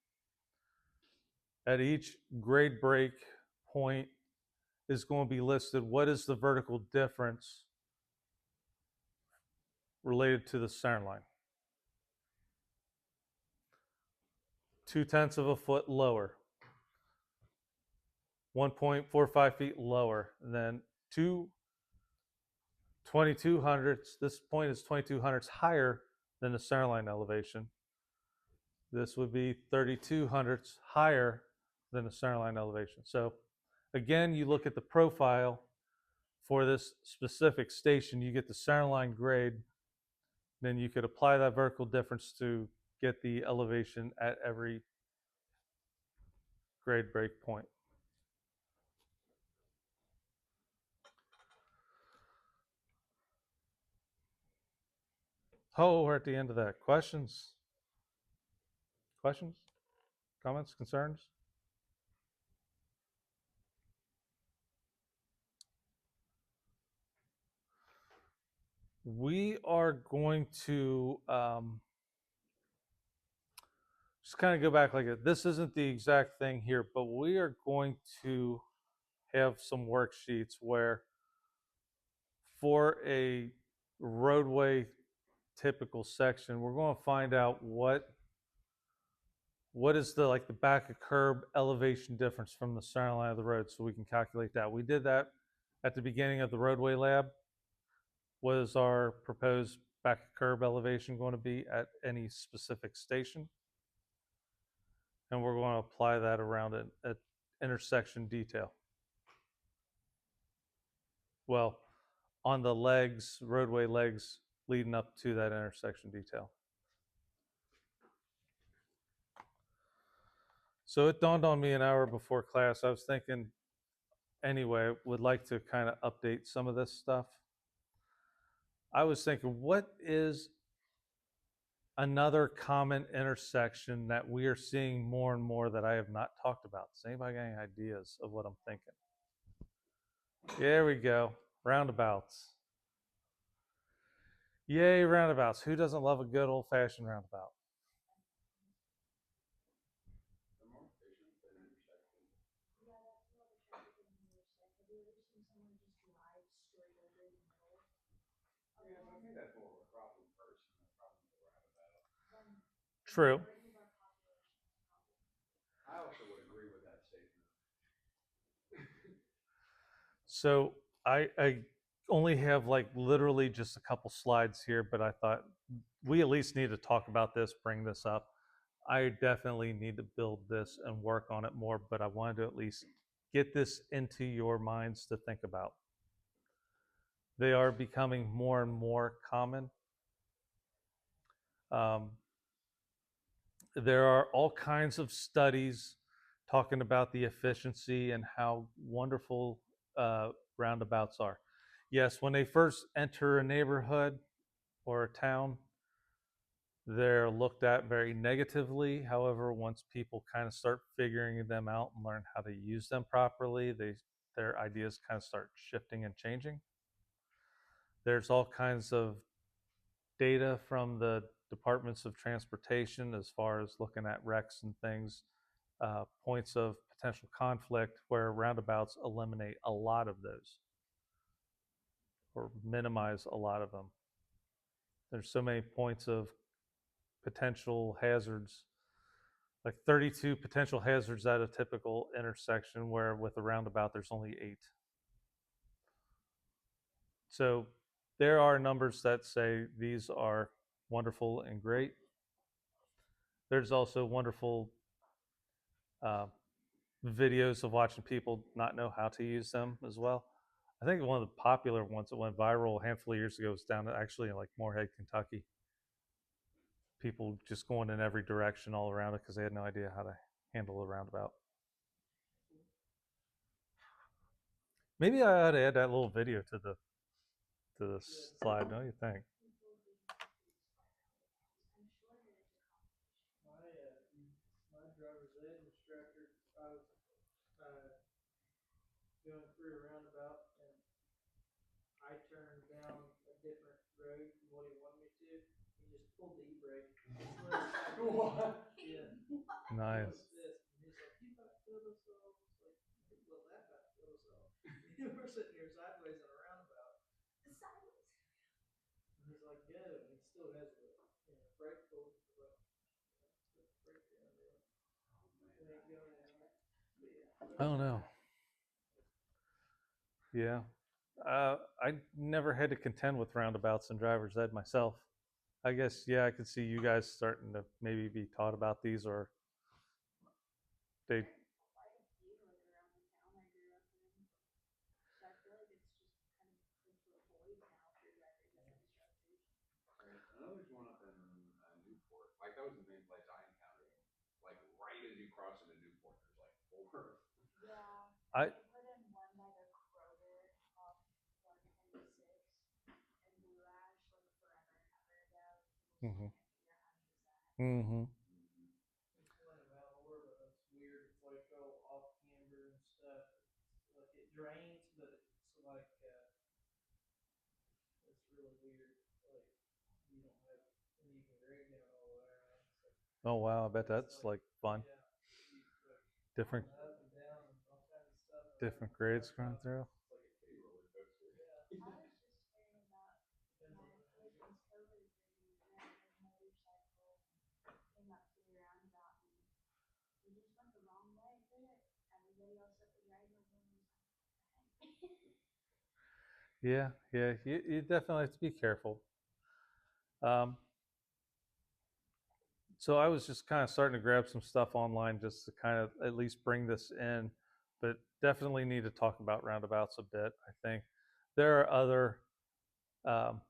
[SPEAKER 1] At each grade break point is going to be listed what is the vertical difference related to the center line. 0.2 of a foot lower, 1.45 feet lower, and then 22 hundredths. This point is 22 hundredths higher than the center line elevation. This would be 32 hundredths higher than the center line elevation. So again, you look at the profile for this specific station, you get the center line grade, then you could apply that vertical difference to get the elevation at every grade break point. Oh, we're at the end of that. Questions? Questions? Comments? Concerns? We are going to just kind of go back like it. This isn't the exact thing here, but we are going to have some worksheets where for a roadway typical section, we're going to find out what what is the like the back of curb elevation difference from the center line of the road, so we can calculate that. We did that at the beginning of the roadway lab. What is our proposed back of curb elevation going to be at any specific station? And we're going to apply that around it at intersection detail. Well, on the legs, roadway legs leading up to that intersection detail. So it dawned on me an hour before class. I was thinking, anyway, would like to kind of update some of this stuff. I was thinking, what is another common intersection that we are seeing more and more that I have not talked about? Does anybody got any ideas of what I'm thinking? There we go. Roundabouts. Yay, roundabouts. Who doesn't love a good old fashioned roundabout?
[SPEAKER 2] They're more efficient than intersections.
[SPEAKER 4] Yeah, that's where all the traffic is intersect. Have you ever seen someone just drive straight over the middle?
[SPEAKER 2] Yeah, but I think that's more of a problem first and a problem with the roundabout.
[SPEAKER 4] Then
[SPEAKER 1] True.
[SPEAKER 4] majority of our population is probably.
[SPEAKER 2] I also would agree with that statement.
[SPEAKER 1] So I only have like literally just a couple slides here, but I thought we at least need to talk about this, bring this up. I definitely need to build this and work on it more, but I wanted to at least get this into your minds to think about. They are becoming more and more common. Um, there are all kinds of studies talking about the efficiency and how wonderful roundabouts are. Yes, when they first enter a neighborhood or a town, they're looked at very negatively. However, once people kind of start figuring them out and learn how to use them properly, their ideas kind of start shifting and changing. There's all kinds of data from the departments of transportation as far as looking at wrecks and things, points of potential conflict where roundabouts eliminate a lot of those or minimize a lot of them. There's so many points of potential hazards, like 32 potential hazards at a typical intersection, where with a roundabout there's only 8. So there are numbers that say these are wonderful and great. There's also wonderful uh, videos of watching people not know how to use them as well. I think one of the popular ones that went viral a handful of years ago was down actually in like Moorhead, Kentucky. People just going in every direction all around it because they had no idea how to handle a roundabout. Maybe I ought to add that little video to the slide. Don't you think?
[SPEAKER 3] My driver's ed instructor, I was going through a roundabout and I turned down a different road from what he wanted me to. He just pulled the e-brake.
[SPEAKER 2] What?
[SPEAKER 3] Yeah.
[SPEAKER 1] Nice.
[SPEAKER 3] This. And he's like, you about to kill us all. It's like, well, that about to kill us all. We're sitting here sideways in a roundabout.
[SPEAKER 4] Sideways.
[SPEAKER 3] And he's like, go. And he still has the brake pulled. Like, put the brake down there. It ain't going anywhere. But yeah.
[SPEAKER 1] Oh no. Yeah. I never had to contend with roundabouts and driver's ed myself. I guess, yeah, I could see you guys starting to maybe be taught about these, or they.
[SPEAKER 4] Quite a few like around the town I grew up in. So I feel like it's just kind of into a void now for drivers ed instructors.
[SPEAKER 2] Right. I know there's one up in Newport. Like that was the main place I encountered them. Like right as you cross into Newport, there's like 4.
[SPEAKER 4] Yeah.
[SPEAKER 1] I
[SPEAKER 4] They put in one by the Kroger off 126 and Blue Ash like forever and ever ago. People
[SPEAKER 1] Mm-hmm.
[SPEAKER 4] still can't figure out how to use that.
[SPEAKER 1] Mm-hmm.
[SPEAKER 3] There's one in Mount Orba that's weird. It's like all off camber and stuff. It's like it drains, but it's like it's really weird. Like you don't have, and you can grade down all the way around. It's like,
[SPEAKER 1] Oh wow, I bet that's
[SPEAKER 3] like
[SPEAKER 1] like fun.
[SPEAKER 3] yeah, you like
[SPEAKER 1] Different
[SPEAKER 3] up and down and all kinds of stuff.
[SPEAKER 1] different grades going through.
[SPEAKER 2] It's like a kitty roller coaster.
[SPEAKER 3] Yeah.
[SPEAKER 4] I was just hearing about
[SPEAKER 3] Depends on
[SPEAKER 4] my
[SPEAKER 3] the
[SPEAKER 4] husband's coworker who rented a motorcycle and came up to the roundabout and
[SPEAKER 1] Yeah, yeah, you definitely have to be careful. Um, so I was just kind of starting to grab some stuff online just to kind of at least bring this in, but definitely need to talk about roundabouts a bit. I think there are other um,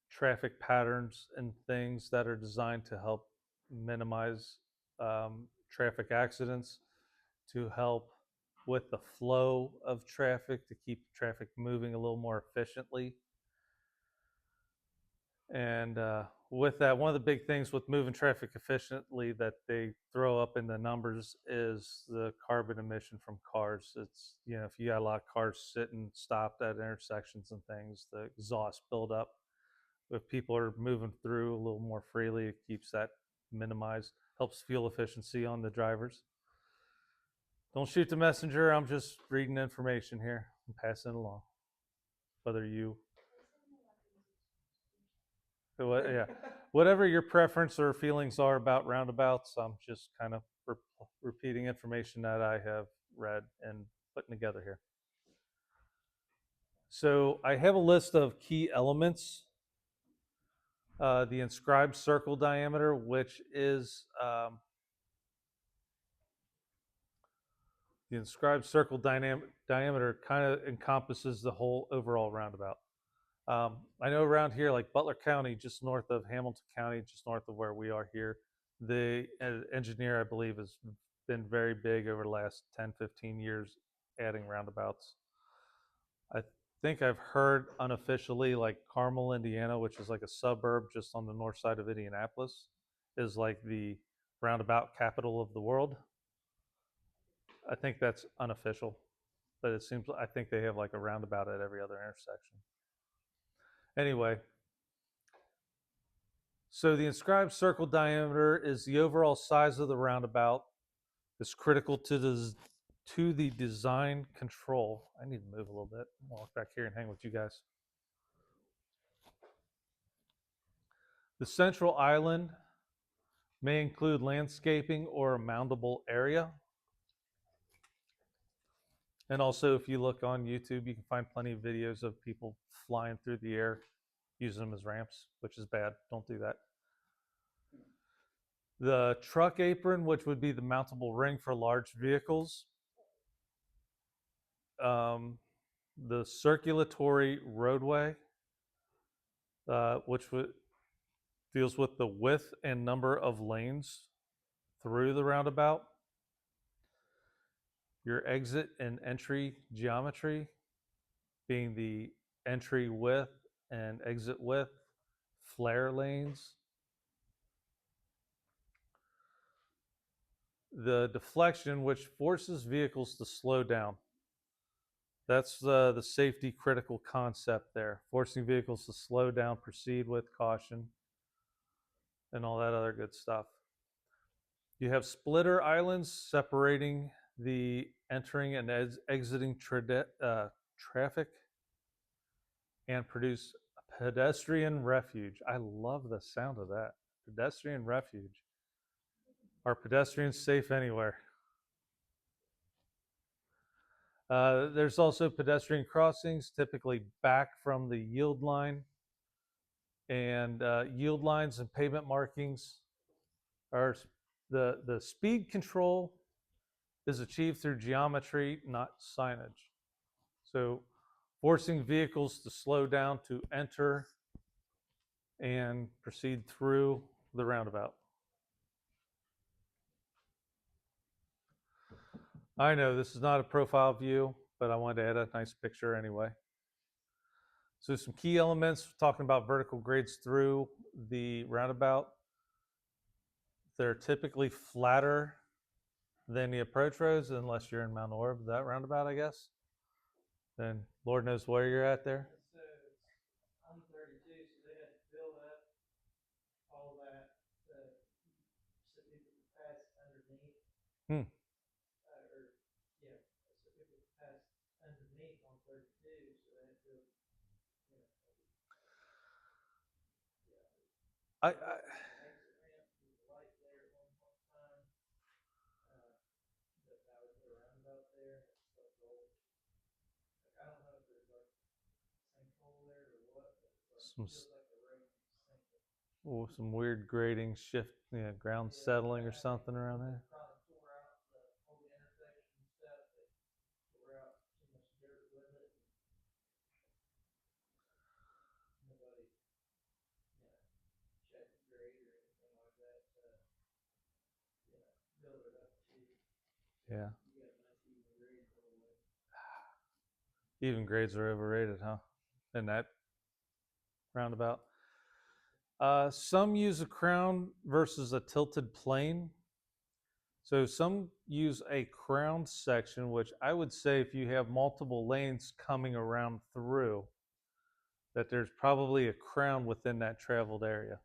[SPEAKER 1] traffic patterns and things that are designed to help minimize traffic accidents, to help with the flow of traffic, to keep traffic moving a little more efficiently. And with that, one of the big things with moving traffic efficiently that they throw up in the numbers is the carbon emission from cars. It's, you know, if you got a lot of cars sitting stopped at intersections and things, the exhaust buildup. If people are moving through a little more freely, it keeps that minimized, helps fuel efficiency on the drivers. Don't shoot the messenger. I'm just reading information here and passing it along. Whether you yeah, whatever your preference or feelings are about roundabouts, I'm just kind of repeating information that I have read and putting together here. So I have a list of key elements. The inscribed circle diameter, which is the inscribed circle diameter, kind of encompasses the whole overall roundabout. I know around here, like Butler County, just north of Hamilton County, just north of where we are here, the engineer, I believe, has been very big over the last 10, 15 years adding roundabouts. I think I've heard unofficially, like Carmel, Indiana, which is like a suburb just on the north side of Indianapolis, is like the roundabout capital of the world. I think that's unofficial, but it seems, I think they have like a roundabout at every other intersection. Anyway, so the inscribed circle diameter is the overall size of the roundabout. It's critical to the design control. I need to move a little bit. I'll walk back here and hang with you guys. The central island may include landscaping or a mountable area. And also, if you look on YouTube, you can find plenty of videos of people flying through the air using them as ramps, which is bad. Don't do that. The truck apron, which would be the mountable ring for large vehicles. Um, the circulatory roadway, which deals with the width and number of lanes through the roundabout. Your exit and entry geometry, being the entry width and exit width, flare lanes. The deflection, which forces vehicles to slow down. That's the safety critical concept there, forcing vehicles to slow down, proceed with caution, and all that other good stuff. You have splitter islands separating the entering and exiting traffic and produce a pedestrian refuge. I love the sound of that. Pedestrian refuge. Are pedestrians safe anywhere? There's also pedestrian crossings, typically back from the yield line. And yield lines and pavement markings are the speed control is achieved through geometry, not signage. So forcing vehicles to slow down to enter and proceed through the roundabout. I know this is not a profile view, but I wanted to add a nice picture anyway. So some key elements, talking about vertical grades through the roundabout. They're typically flatter than the approach roads, unless you're in Mount Orb, that roundabout, I guess. Then Lord knows where you're at there.
[SPEAKER 3] So it's on 32, so they had to fill up all that, so people could pass underneath.
[SPEAKER 1] Hmm.
[SPEAKER 3] Or, yeah, so people could pass underneath on 32, so they had to, you know,
[SPEAKER 1] I
[SPEAKER 3] exit ramp to the light there at one point in time. That was the roundabout there, and it's so old. Like, I don't
[SPEAKER 1] some
[SPEAKER 3] feels like the road is sinking.
[SPEAKER 1] some weird grading shift, ground settling or something around there.
[SPEAKER 3] Probably tore out the whole intersection stuff. They tore out too much dirt with it. Nobody, check the grade or anything like that. Build it up to.
[SPEAKER 1] Yeah,
[SPEAKER 3] You got a nice even grade the whole way.
[SPEAKER 1] even grades are overrated, huh? In that roundabout. Some use a crown versus a tilted plane. So some use a crowned section, which I would say if you have multiple lanes coming around through, that there's probably a crown within that traveled area.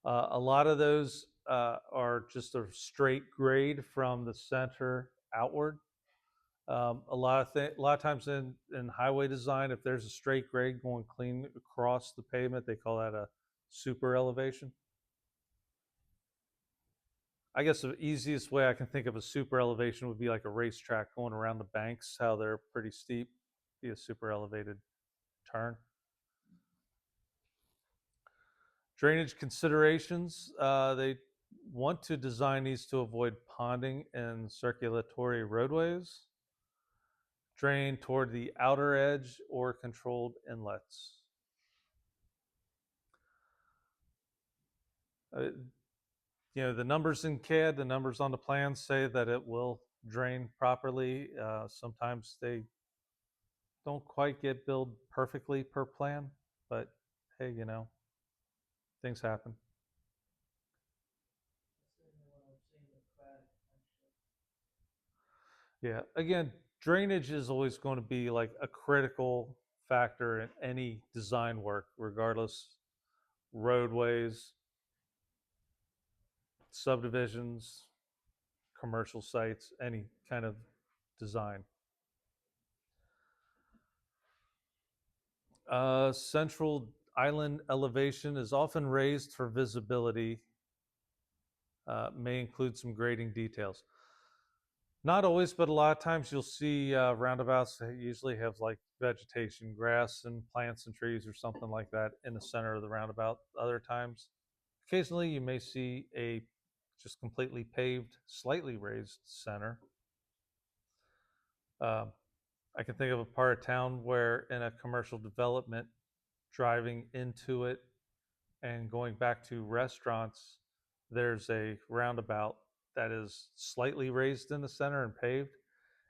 [SPEAKER 1] A lot of those are just a straight grade from the center outward. A lot of times in highway design, if there's a straight grade going clean across the pavement, they call that a super elevation. I guess the easiest way I can think of a super elevation would be like a racetrack going around the banks, how they're pretty steep, be a super elevated turn. Drainage considerations, they want to design these to avoid ponding and circulatory roadways, drain toward the outer edge or controlled inlets. Uh, the numbers in CAD, the numbers on the plan say that it will drain properly. Sometimes they don't quite get billed perfectly per plan, but hey, things happen.
[SPEAKER 3] That's the only one I've seen that's bad, actually.
[SPEAKER 1] Yeah, again, drainage is always going to be like a critical factor in any design work, regardless roadways, subdivisions, commercial sites, any kind of design. Central island elevation is often raised for visibility, may include some grading details. Not always, but a lot of times you'll see roundabouts that usually have like vegetation, grass and plants and trees or something like that in the center of the roundabout. Other times, occasionally you may see a just completely paved, slightly raised center. Uh, I can think of a part of town where in a commercial development, driving into it and going back to restaurants, there's a roundabout that is slightly raised in the center and paved.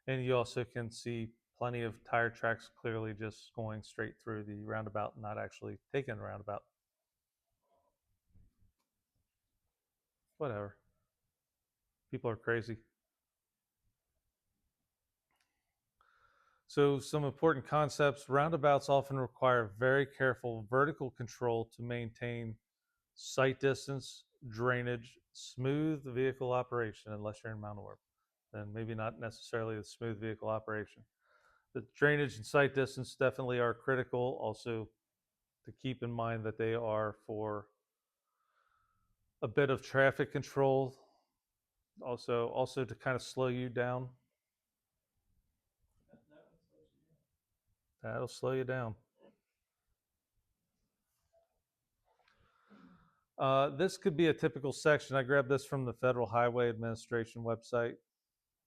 [SPEAKER 1] And you also can see plenty of tire tracks clearly just going straight through the roundabout, not actually taking the roundabout. Whatever. People are crazy. So, some important concepts. Roundabouts often require very careful vertical control to maintain sight distance, drainage, smooth vehicle operation, unless you're in Mount Orb. Then maybe not necessarily the smooth vehicle operation. The drainage and sight distance definitely are critical. Also, to keep in mind that they are for a bit of traffic control, also to kind of slow you down.
[SPEAKER 3] That one slows you down.
[SPEAKER 1] That'll slow you down. This could be a typical section. I grabbed this from the Federal Highway Administration website.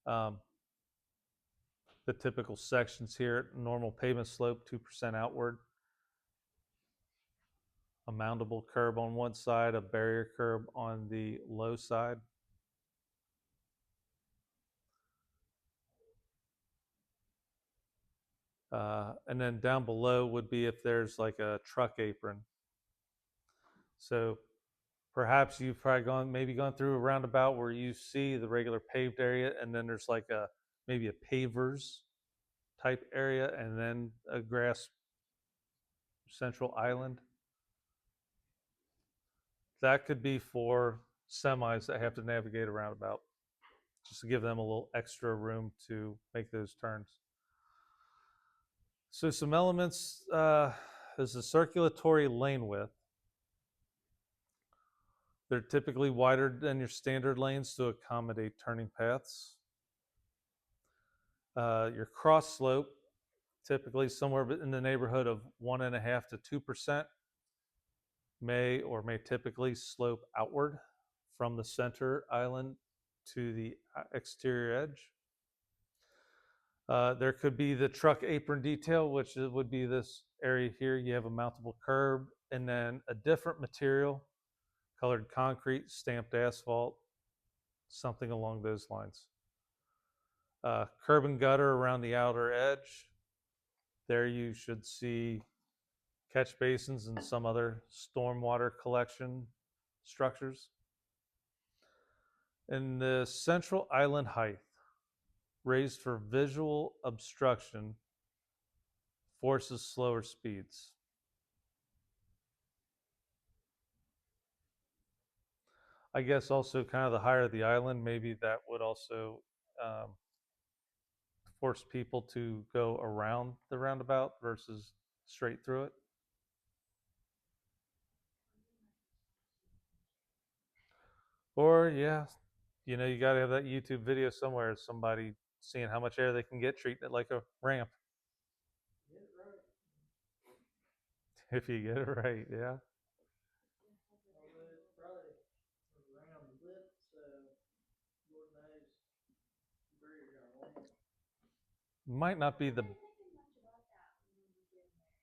[SPEAKER 1] Um, the typical sections here: normal pavement slope, 2% outward, a mountable curb on one side, a barrier curb on the low side. And then down below would be if there's like a truck apron. So perhaps you've probably maybe gone through a roundabout where you see the regular paved area, and then there's like maybe a pavers type area, and then a grass central island. That could be for semis that have to navigate a roundabout, just to give them a little extra room to make those turns. So some elements is the circulatory lane width. They're typically wider than your standard lanes to accommodate turning paths. Your cross slope typically somewhere in the neighborhood of 1.5 to 2%, may typically slope outward from the center island to the exterior edge. There could be the truck apron detail, which would be this area here. You have a mountable curb and then a different material, colored concrete, stamped asphalt, something along those lines. Curb and gutter around the outer edge. There you should see catch basins and some other stormwater collection structures. And the central island height, raised for visual obstruction, forces slower speeds. I guess also kind of the higher the island, maybe that would also um, force people to go around the roundabout versus straight through it. Or yeah, you got to have that YouTube video somewhere of somebody seeing how much air they can get, treating it like a ramp.
[SPEAKER 3] Get it right.
[SPEAKER 1] If you get it right, yeah.
[SPEAKER 3] Although it's probably a round lip, so Lord knows where you're gonna land.
[SPEAKER 1] Might not be the
[SPEAKER 4] I wasn't thinking much about that when we were getting there.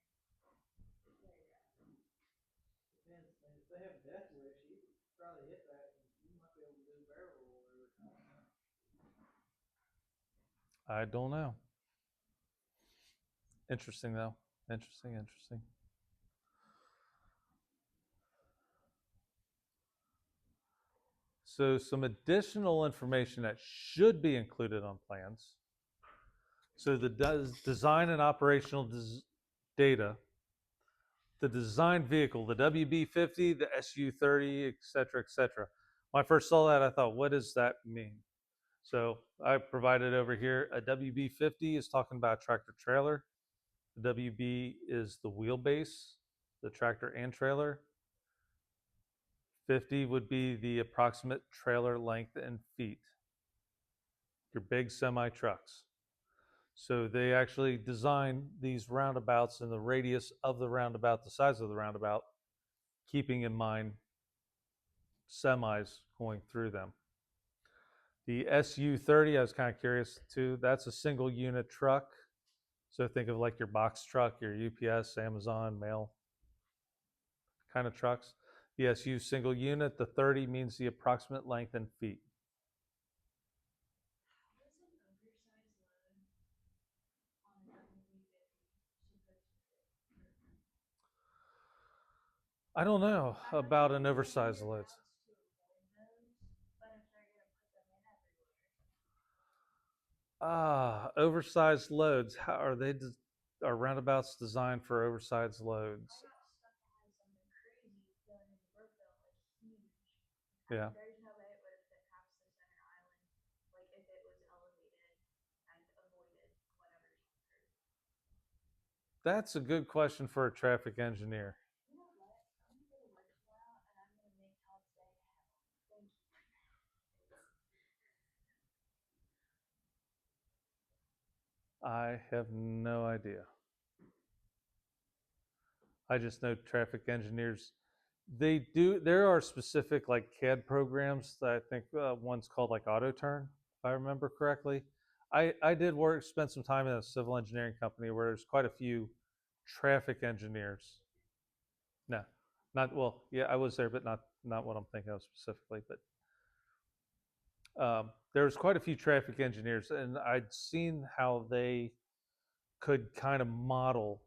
[SPEAKER 3] Depends. I mean, if they have death wish, you could probably hit that, and you might be able to do a barrel roll over it. I don't know.
[SPEAKER 1] I don't know. Interesting though. Interesting. So some additional information that should be included on plans. So the design and operational data, the design vehicle, the WB50, the SU-30, et cetera. When I first saw that, I thought, what does that mean? So I provided over here a WB50 is talking about tractor trailer. The WB is the wheelbase, the tractor and trailer. 50 would be the approximate trailer length in feet. Your big semi trucks. So they actually design these roundabouts and the radius of the roundabout, the size of the roundabout, keeping in mind semis going through them. The SU-30, I was kind of curious too. That's a single unit truck. So think of like your box truck, your UPS, Amazon, mail kind of trucks. The SU single unit, the 30 means the approximate length in feet.
[SPEAKER 4] How is an oversized load on a WB50 supposed to fit?
[SPEAKER 1] I don't know about an oversized load.
[SPEAKER 4] To avoid those, but if they're gonna put them in everywhere,
[SPEAKER 1] Oversized loads. How are they? Are roundabouts designed for oversized loads?
[SPEAKER 4] I got stuck behind something crazy going into Brookville, like huge.
[SPEAKER 1] Yeah.
[SPEAKER 4] There's no way it would have fit past the center island, like if it was elevated and avoided whatever's on the curb.
[SPEAKER 1] That's a good question for a traffic engineer.
[SPEAKER 4] You know what? I'm gonna go to work tomorrow and I'm gonna make Todd say hell. Thank you.
[SPEAKER 1] I have no idea. I just know traffic engineers. They do. There are specific like CAD programs that I think one's called like AutoTurn, if I remember correctly. I did spend some time in a civil engineering company where there's quite a few traffic engineers. No, not well. Yeah, I was there, but not what I'm thinking of specifically. But there was quite a few traffic engineers, and I'd seen how they could kind of model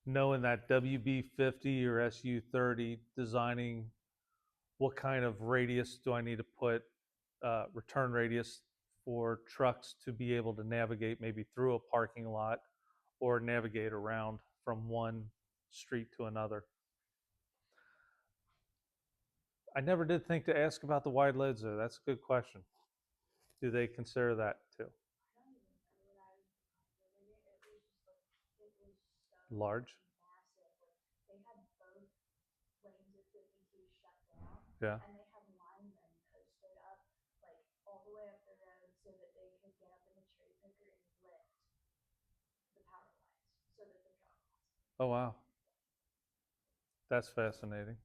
[SPEAKER 1] knowing that WB50 or SU-30, designing what kind of radius do I need to put, return radius for trucks to be able to navigate maybe through a parking lot or navigate around from one street to another. I never did think to ask about the wide loads though. That's a good question. Do they consider that too?
[SPEAKER 4] I don't even know what I was calculating. It was just like it was so
[SPEAKER 1] Large?
[SPEAKER 4] massive. Like they had both lanes of 52 shut down,
[SPEAKER 1] Yeah.
[SPEAKER 4] and they had linemen posted up like all the way up the road so that they could get up in the cherry picker and lift the
[SPEAKER 1] Oh wow, that's fascinating.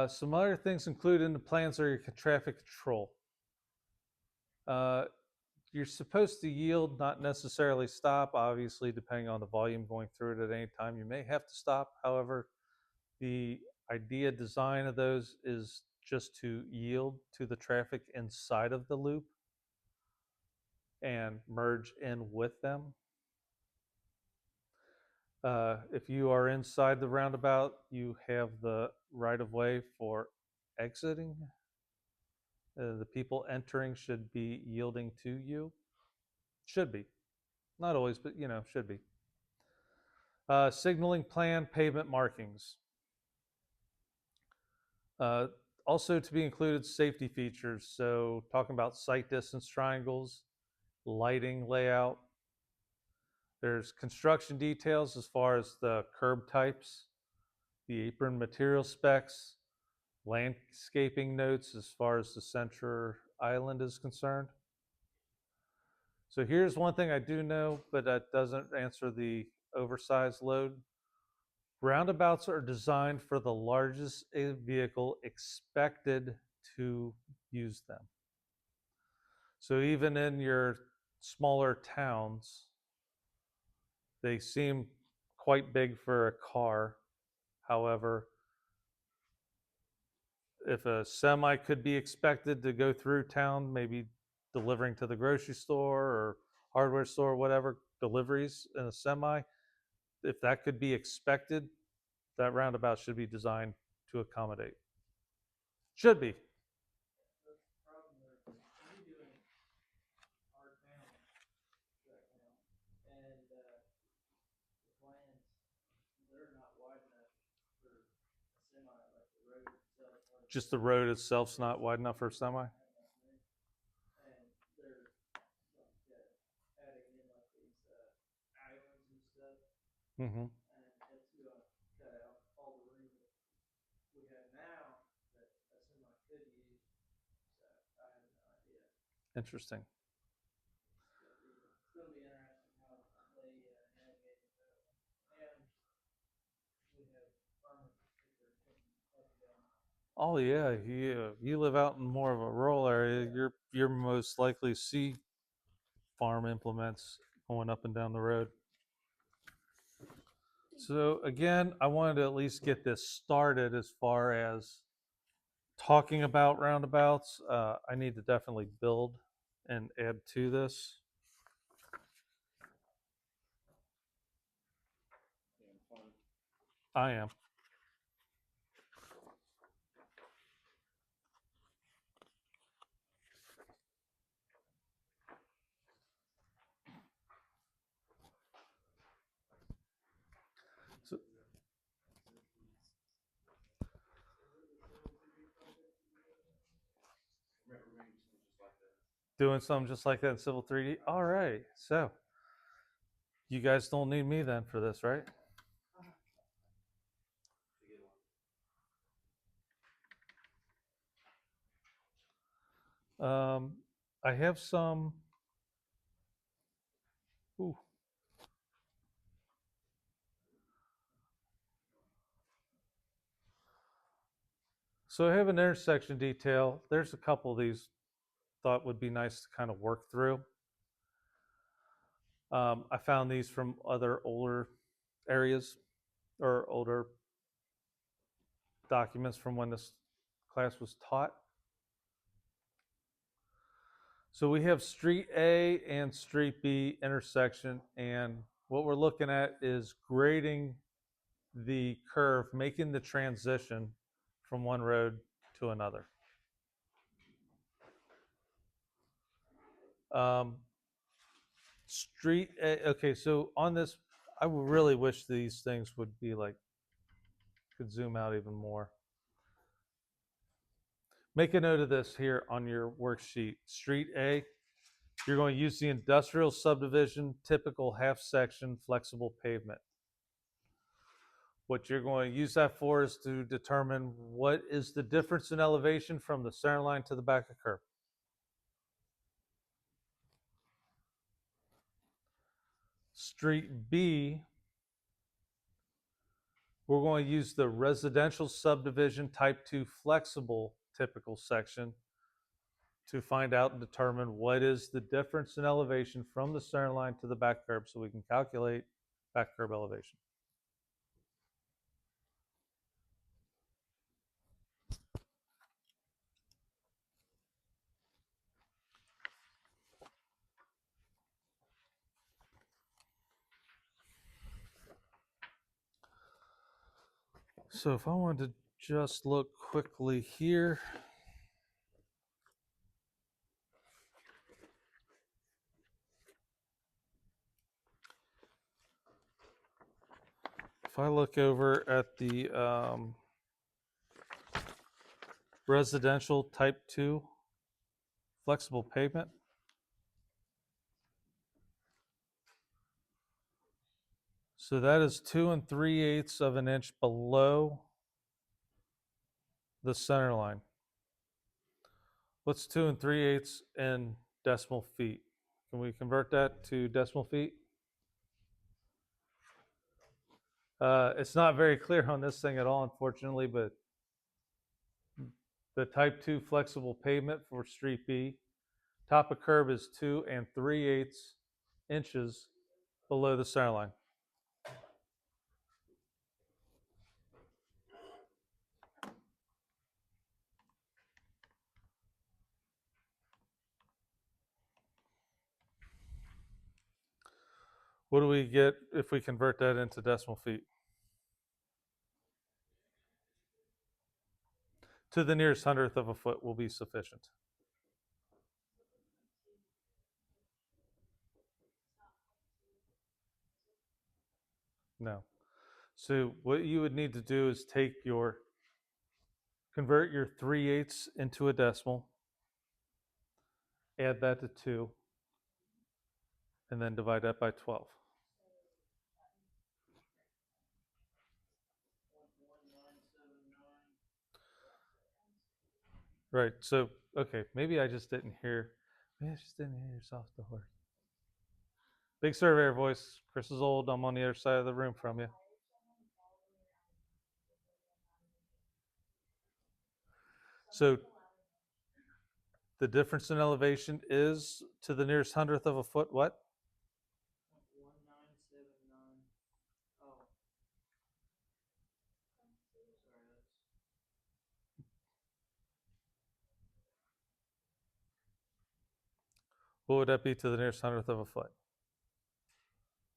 [SPEAKER 1] Some other things included in the plans are your traffic control. Uh, you're supposed to yield, not necessarily stop. Obviously, depending on the volume going through it at any time, you may have to stop. However, the idea design of those is just to yield to the traffic inside of the loop and merge in with them. If you are inside the roundabout, you have the right of way for exiting. The people entering should be yielding to you. Should be. Not always, but should be. Signaling plan, pavement markings. Uh, Also to be included, safety features. So talking about sight distance triangles, lighting layout. There's construction details as far as the curb types, the apron material specs, landscaping notes as far as the center island is concerned. So here's one thing I do know, but that doesn't answer the oversized load. Roundabouts are designed for the largest vehicle expected to use them. So even in your smaller towns, they seem quite big for a car. However, if a semi could be expected to go through town, maybe delivering to the grocery store or hardware store, whatever, deliveries in a semi, if that could be expected, that roundabout should be designed to accommodate. Should be.
[SPEAKER 3] That's the problem with, we doing our town right now, and, the plans, they're not wide enough for a semi, like the road itself.
[SPEAKER 1] Just the road itself's not wide enough for a semi.
[SPEAKER 3] And they're like, adding in like these, islands and stuff,
[SPEAKER 1] Mm-hmm.
[SPEAKER 3] and it's gonna cut out all the room that we have now that a semi could use, so I have no idea.
[SPEAKER 1] Interesting.
[SPEAKER 3] It's gonna be interesting how they, navigate that. And we have farmers that are taking up and down.
[SPEAKER 1] Oh yeah, you live out in more of a rural area. You're most likely to see farm implements going up and down the road. So again, I wanted to at least get this started as far as talking about roundabouts. I need to definitely build and add to this. I am. So, doing something just like that in Civil 3D. All right. So you guys don't need me then for this, right? Um, I have some. Ooh. So I have an intersection detail. There's a couple of these thought would be nice to kind of work through. I found these from other older areas or older documents from when this class was taught. So we have Street A and Street B intersection, and what we're looking at is grading the curve, making the transition from one road to another. Um, Street A, okay, so on this, I really wish these things would be like, could zoom out even more. Make a note of this here on your worksheet. Street A, you're going to use the industrial subdivision, typical half section, flexible pavement. What you're going to use that for is to determine what is the difference in elevation from the center line to the back of curb. Street B, we're going to use the residential subdivision type 2 flexible typical section to find out and determine what is the difference in elevation from the center line to the back curb so we can calculate back curb elevation. So if I wanted to just look quickly here, if I look over at the residential type 2 flexible pavement, so that is 2 3/8 of an inch below the center line. What's 2 3/8 in decimal feet? Can we convert that to decimal feet? It's not very clear on this thing at all, unfortunately, but the type 2 flexible pavement for Street B, top of curb is 2 3/8 inches below the center line. What do we get if we convert that into decimal feet? To the nearest hundredth of a foot will be sufficient. No. So what you would need to do is convert your 3/8 into a decimal, add that to 2, and then divide that by 12.
[SPEAKER 3] 1979.
[SPEAKER 1] Right. So, okay, maybe I just didn't hear. Maybe I just didn't hear yourself the horse. Big surveyor voice. Chris is old. I'm on the other side of the room from you. So the difference in elevation is to the nearest hundredth of a foot. What?
[SPEAKER 3] 1979. Oh. Sorry, that's
[SPEAKER 1] What would that be to the nearest hundredth of a foot?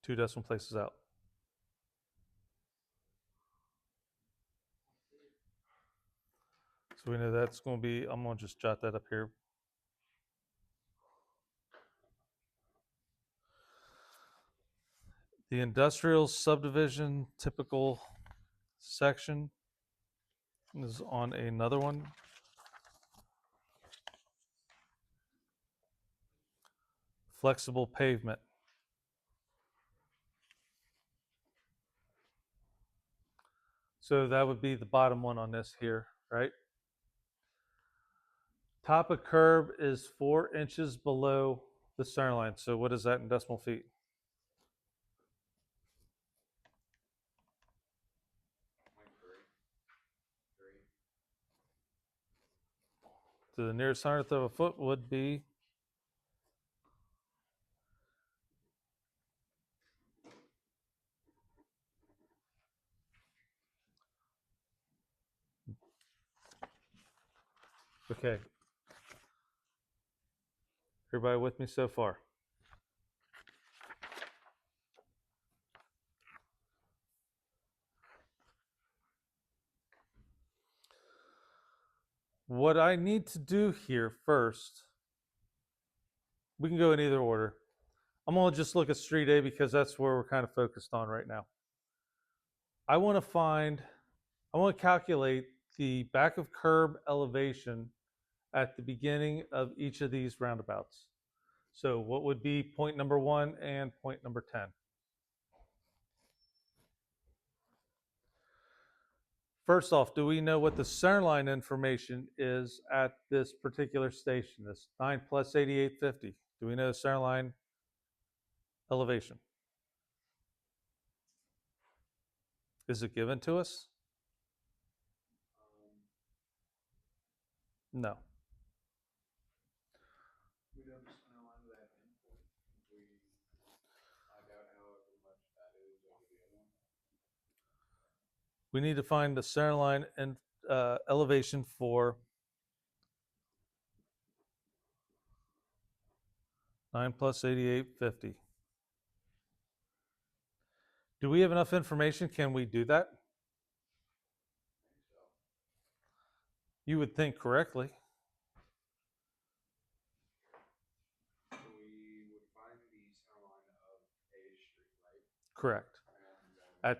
[SPEAKER 1] 2 decimal places out. So we know that's going to be, I'm going to just jot that up here. The industrial subdivision typical section is on another one. Flexible pavement. So that would be the bottom one on this here, right? Top of curb is 4 inches below the center line. So what is that in decimal feet?
[SPEAKER 2] Like three.
[SPEAKER 1] To the nearest hundredth of a foot would be okay. Everybody with me so far? What I need to do here first, we can go in either order. I'm going to just look at Street A because that's where we're kind of focused on right now. I want to calculate the back of curb elevation at the beginning of each of these roundabouts. So what would be point number 1 and point number 10? First off, do we know what the center line information is at this particular station, this 9 plus 8850? Do we know the center line elevation? Is it given to us? No.
[SPEAKER 2] We know the center line of that endpoint. We find out however much that is over the other one.
[SPEAKER 1] We need to find the center line and elevation for 9 plus 8850. Do we have enough information? Can we do that?
[SPEAKER 2] I think so.
[SPEAKER 1] You would think correctly.
[SPEAKER 2] So we would find the center line of A Street, right?
[SPEAKER 1] Correct.
[SPEAKER 2] And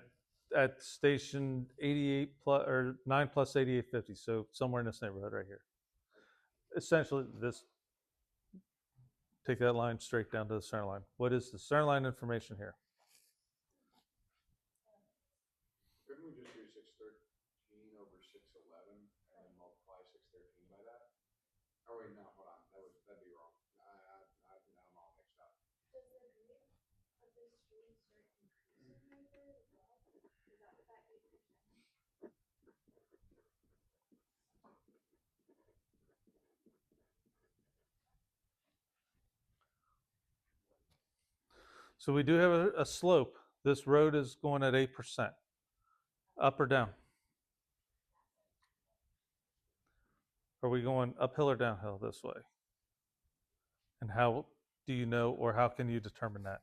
[SPEAKER 1] At station 88 plus or 9 plus 8850. So somewhere in this neighborhood right here. Essentially, this. Take that line straight down to the center line. What is the center line information here?
[SPEAKER 2] couldn't we just do 613 over 611 and then multiply 613 by that? Oh wait, no, hold on. That'd be wrong. Now I'm all mixed up.
[SPEAKER 4] Does the grade of the street start increasing right there as well? Is that what that 8%?
[SPEAKER 1] So we do have a slope. This road is going at 8%. Up or down? Are we going uphill or downhill this way? And how do you know, or how can you determine that?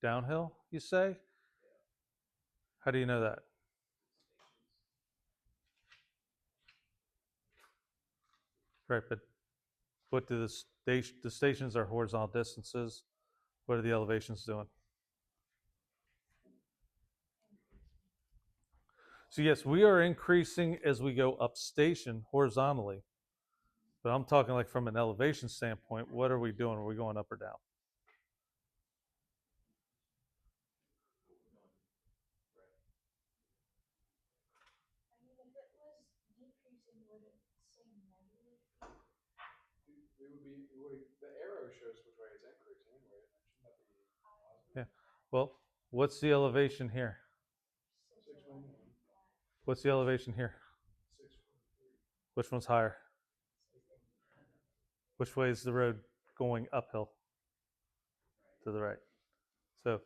[SPEAKER 1] Downhill, you say? How do you know that? Right, but what do the stations are horizontal distances? What are the elevations doing? So yes, we are increasing as we go up station horizontally. But I'm talking like from an elevation standpoint, what are we doing? Are we going up or down?
[SPEAKER 4] I mean, if it was decreasing, would it say negative?
[SPEAKER 2] The arrow shows which way it's increasing anyway. Shouldn't that be positive?
[SPEAKER 1] Yeah. Well, what's the elevation here?
[SPEAKER 2] 611.
[SPEAKER 1] What's the elevation here?
[SPEAKER 2] 643.
[SPEAKER 1] Which one's higher? Which way is the road going uphill? To the right. So,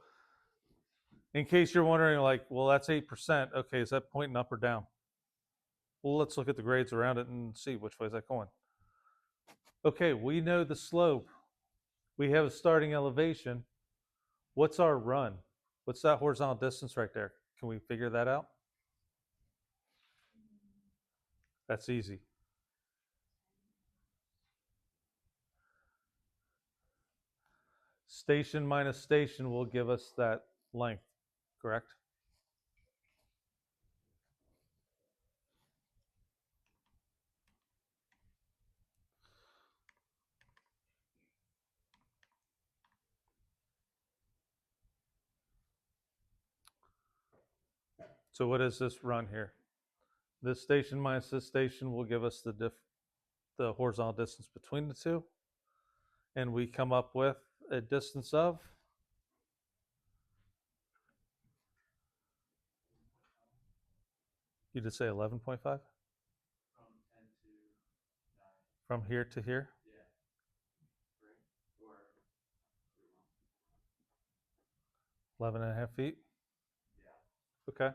[SPEAKER 1] in case you're wondering, like, well, that's 8%. Okay, is that pointing up or down? Well, let's look at the grades around it and see which way is that going. Okay, we know the slope. We have a starting elevation. What's our run? What's that horizontal distance right there? Can we figure that out? That's easy. Station minus station will give us that length, correct? So what is this run here? This station minus this station will give us the horizontal distance between the two. And we come up with a distance of? You did say 11.5?
[SPEAKER 3] From 10 to 9.
[SPEAKER 1] From here to here?
[SPEAKER 3] Yeah. Right? Or
[SPEAKER 1] 11 and a half feet?
[SPEAKER 3] yeah.
[SPEAKER 1] Okay.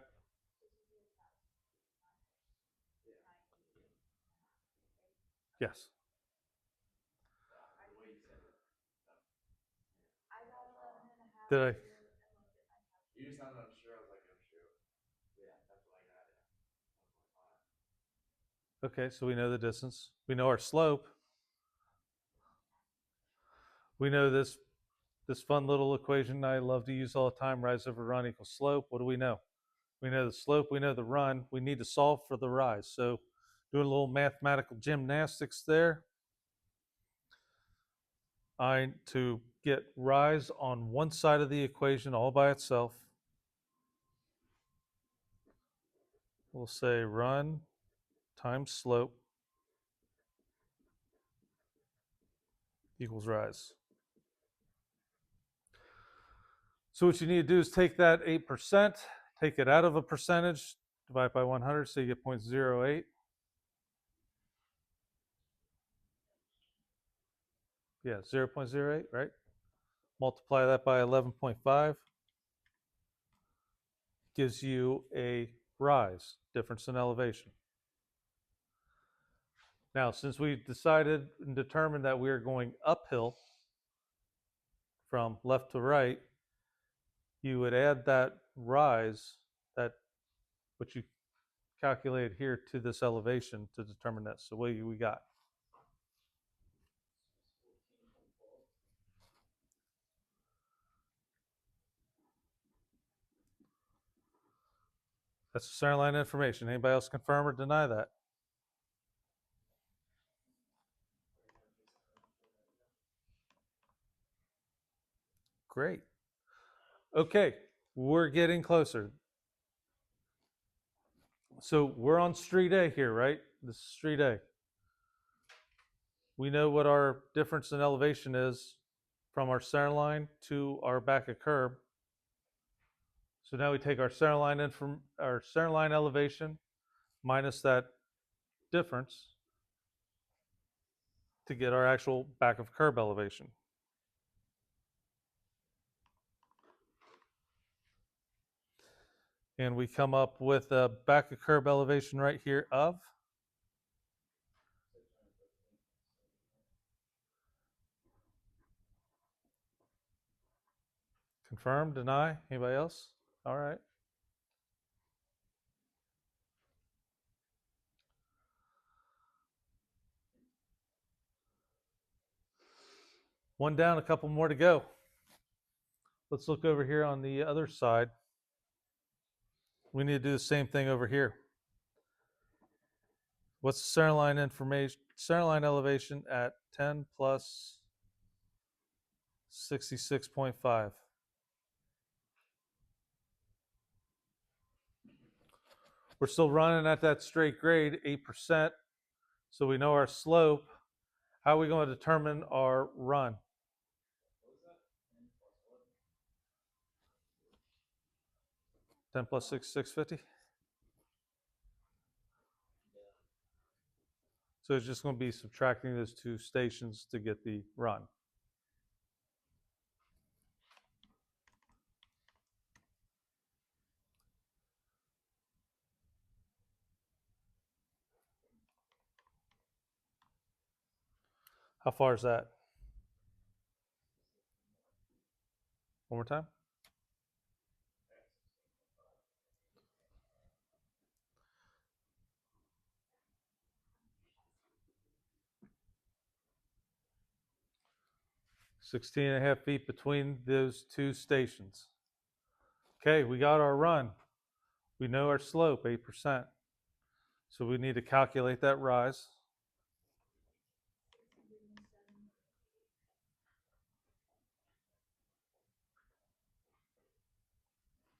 [SPEAKER 1] Yes.
[SPEAKER 3] The way you said it.
[SPEAKER 4] I got 11.5.
[SPEAKER 1] Did I?
[SPEAKER 3] You just sounded unsure. I was like, I'm sure. Yeah, that's what I got. Yeah. 1.5.
[SPEAKER 1] Okay, so we know the distance. We know our slope. We know this fun little equation I love to use all the time, rise over run equals slope. What do we know? We know the slope, we know the run. We need to solve for the rise. So doing a little mathematical gymnastics there. To get rise on one side of the equation all by itself, we'll say run times slope equals rise. So what you need to do is take that 8%, take it out of a percentage, divide by 100, so you get 0.08. Yeah, 0.08, right? Multiply that by 11.5, gives you a rise, difference in elevation. Now, since we decided and determined that we are going uphill from left to right, you would add that rise, that what you calculated here, to this elevation to determine this. So what we got? That's the center line information. Anybody else confirm or deny that? Great. Okay, we're getting closer. So we're on street A here, right? This is street A. We know what our difference in elevation is from our center line to our back of curb. So now we take our center line in from our center line elevation minus that difference to get our actual back of curb elevation. And we come up with a back of curb elevation right here of confirm, deny, anybody else? All right. One down, a couple more to go. Let's look over here on the other side. We need to do the same thing over here. What's the center line information? Center line elevation at 10 plus 66.5. We're still running at that straight grade, 8%. So we know our slope. How are we going to determine our run? 10 plus 6, 650. So it's just going to be subtracting those two stations to get the run. How far is that? One more time. Sixteen and a half feet between those two stations. Okay, we got our run. We know our slope, 8%. So we need to calculate that rise.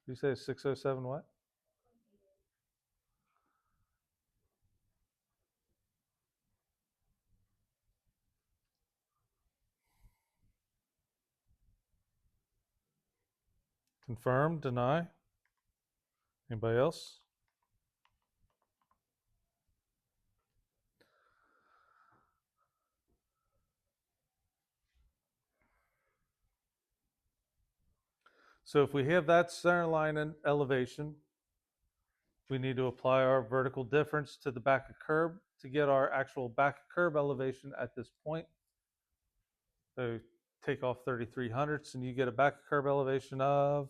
[SPEAKER 1] You say 607 what? Confirm, deny. Anybody else? So if we have that center line in elevation, we need to apply our vertical difference to the back of curb to get our actual back of curb elevation at this point. So take off 33 hundredths and you get a back of curb elevation of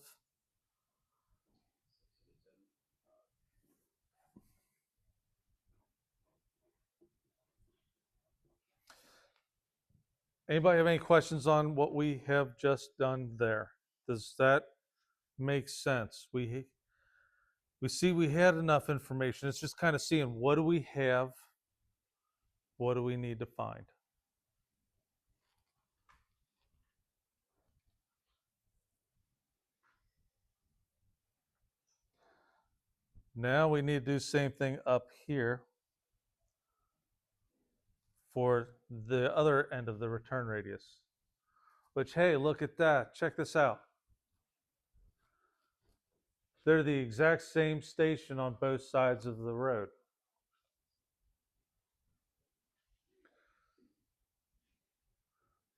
[SPEAKER 1] anybody have any questions on what we have just done there? Does that make sense? We see we had enough information. It's just kind of seeing what do we have, what do we need to find. Now we need to do the same thing up here for the other end of the return radius. Which, hey, look at that. Check this out. They're the exact same station on both sides of the road.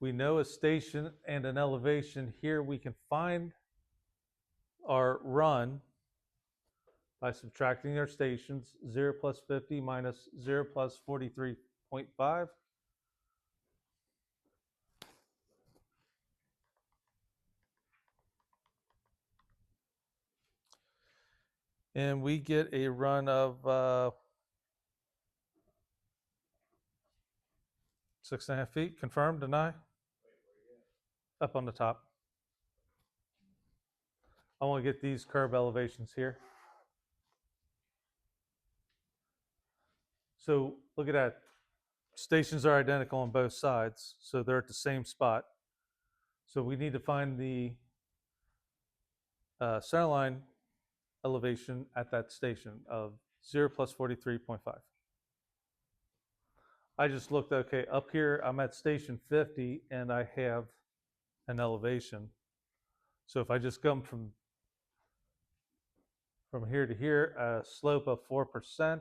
[SPEAKER 1] We know a station and an elevation. Here we can find our run by subtracting our stations. 0 plus 50 minus 0 plus 43.5. And we get a run of 6.5 feet. Confirm, deny? Up on the top. I want to get these curb elevations here. So look at that. Stations are identical on both sides, so they're at the same spot. So we need to find the center line elevation at that station of 0 plus 43.5. I just looked, okay, up here I'm at station 50 and I have an elevation. So if I just come from here to here, a slope of 4%,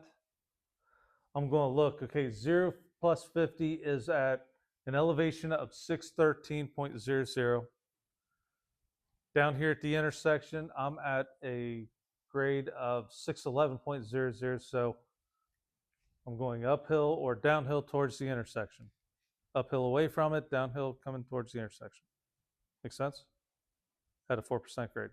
[SPEAKER 1] I'm going to look, okay, 0 plus 50 is at an elevation of 613.00. Down here at the intersection, I'm at a grade of 611.00, so I'm going uphill or downhill towards the intersection. Uphill away from it, downhill coming towards the intersection. Make sense? At a 4% grade.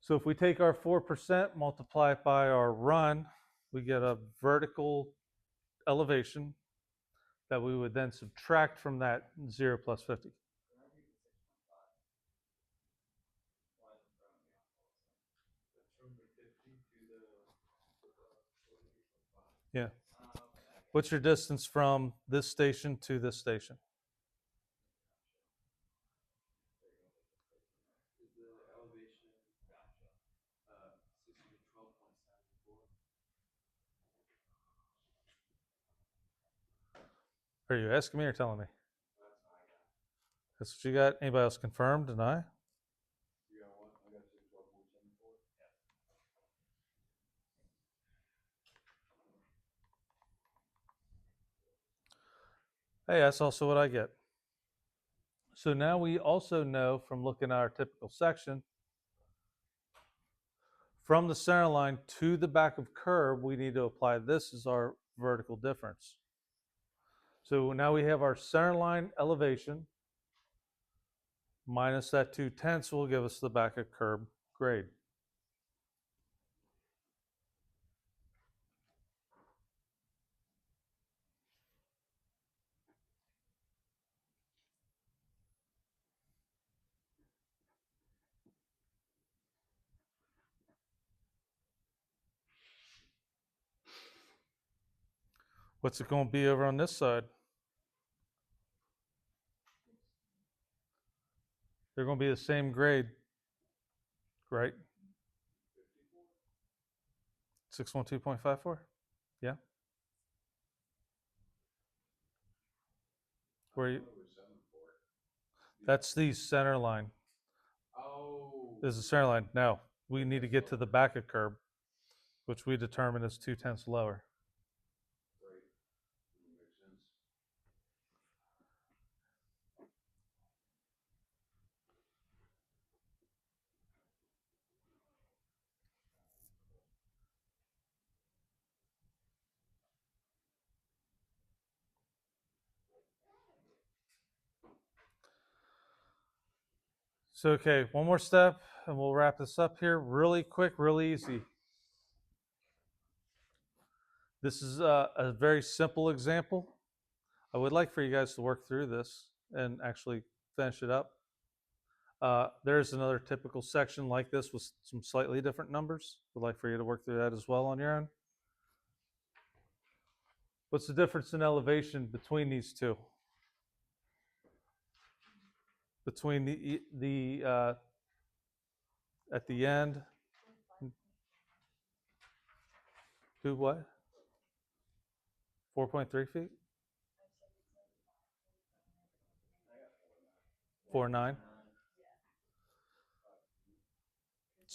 [SPEAKER 1] So if we take our 4%, multiply it by our run, we get a vertical elevation that we would then subtract from that 0 plus 50. Yeah. What's your distance from this station to this station? Are you asking me or telling me? That's what you got. Anybody else confirm, deny?
[SPEAKER 2] You got what? I got 12.74.
[SPEAKER 1] Hey, that's also what I get. So now we also know from looking at our typical section, from the center line to the back of curb, we need to apply this as our vertical difference. So now we have our center line elevation minus that 2/10 will give us the back of curb grade. What's it going to be over on this side? They're going to be the same grade, right? 612.54? Yeah. Where you? That's the center line.
[SPEAKER 2] Oh.
[SPEAKER 1] This is the center line. Now, we need to get to the back of curb, which we determine is 2/10 lower.
[SPEAKER 2] Right. Makes sense.
[SPEAKER 1] So, okay, one more step and we'll wrap this up here really quick, really easy. This is a very simple example. I would like for you guys to work through this and actually finish it up. There's another typical section like this with some slightly different numbers. Would like for you to work through that as well on your own. What's the difference in elevation between these two? Between the at the end, do what? 4.3 feet? 4.9?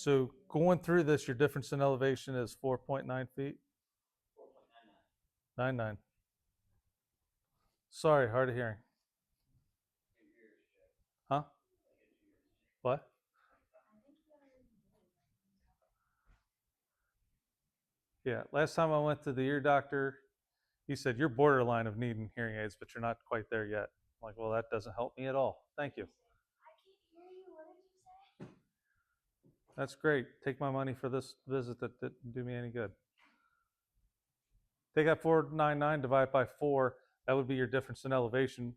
[SPEAKER 1] So going through this, your difference in elevation is 4.9 feet? 99. Sorry, hard of hearing. Huh? What? Yeah, last time I went to the ear doctor, he said, you're borderline of needing hearing aids, but you're not quite there yet. I'm like, well, that doesn't help me at all. Thank you.
[SPEAKER 4] I can't hear you. What did you say?
[SPEAKER 1] That's great. Take my money for this visit that didn't do me any good. Take that 499, divide it by 4. That would be your difference in elevation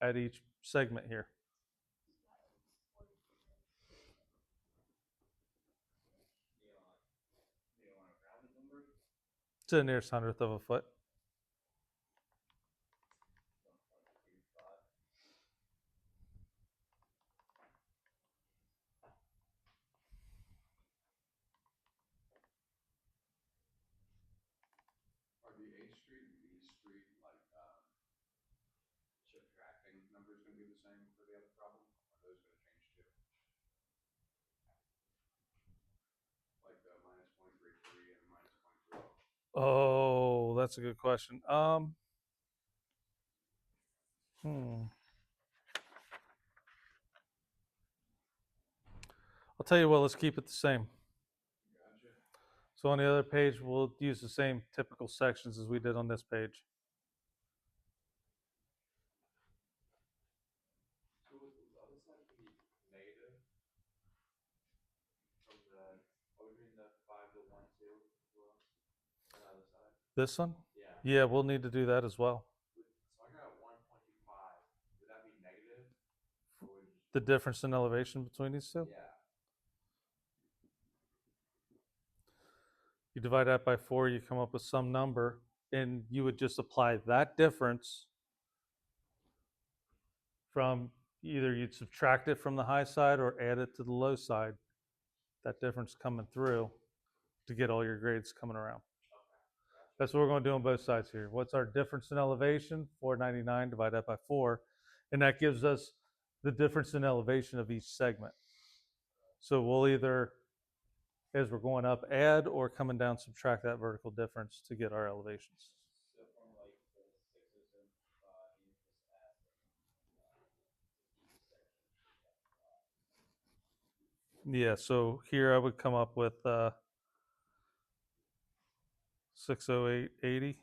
[SPEAKER 1] at each segment here. It's the nearest hundredth of a foot.
[SPEAKER 2] Are the A Street and B Street, like, subtracting numbers gonna be the same for the other problem? Are those gonna change too? Like the -0.33 and -0.3?
[SPEAKER 1] Oh, that's a good question. Hmm. I'll tell you what, let's keep it the same.
[SPEAKER 2] Gotcha.
[SPEAKER 1] So on the other page, we'll use the same typical sections as we did on this page.
[SPEAKER 2] So would the other side be negative from the, are we doing the 5 to 1, 2 as well? On the other side?
[SPEAKER 1] This one?
[SPEAKER 2] Yeah.
[SPEAKER 1] Yeah, we'll need to do that as well.
[SPEAKER 2] So I got 125. Would that be negative? Or would it just
[SPEAKER 1] The difference in elevation between these two?
[SPEAKER 2] Yeah.
[SPEAKER 1] You divide that by 4, you come up with some number, and you would just apply that difference from either you'd subtract it from the high side or add it to the low side. That difference coming through to get all your grades coming around. That's what we're going to do on both sides here. What's our difference in elevation? 499, divide that by 4. And that gives us the difference in elevation of each segment. So we'll either, as we're going up, add, or coming down, subtract that vertical difference to get our elevations.
[SPEAKER 3] So from like the 607, you just add
[SPEAKER 1] Yeah, so here I would come up with 608.80.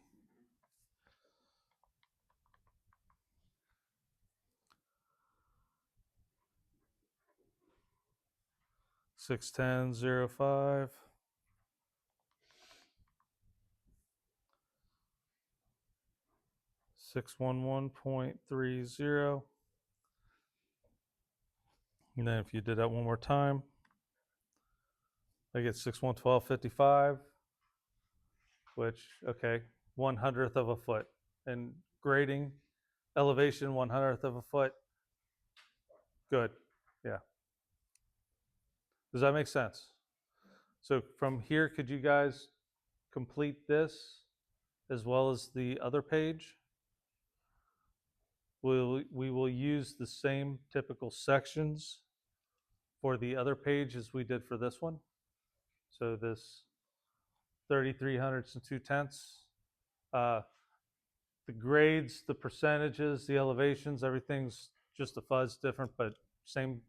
[SPEAKER 1] 610.05. 611.30. And then if you did that one more time, I get 6112.55, which, okay, 1/100th of a foot. And grading, elevation, 1/100th of a foot. Good. Yeah. Does that make sense? So from here, could you guys complete this as well as the other page? We will use the same typical sections for the other page as we did for this one. So this 33 hundredths and 2/10. The grades, the percentages, the elevations, everything's just a fuzz different, but same,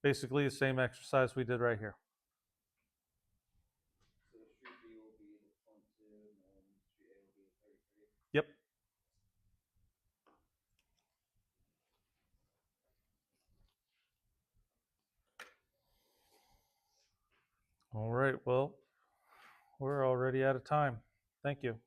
[SPEAKER 1] basically the same exercise we did right here.
[SPEAKER 3] So the street B will be the 0.2 and then street A will be 33.
[SPEAKER 1] Yep. All right, well, we're already out of time. Thank you.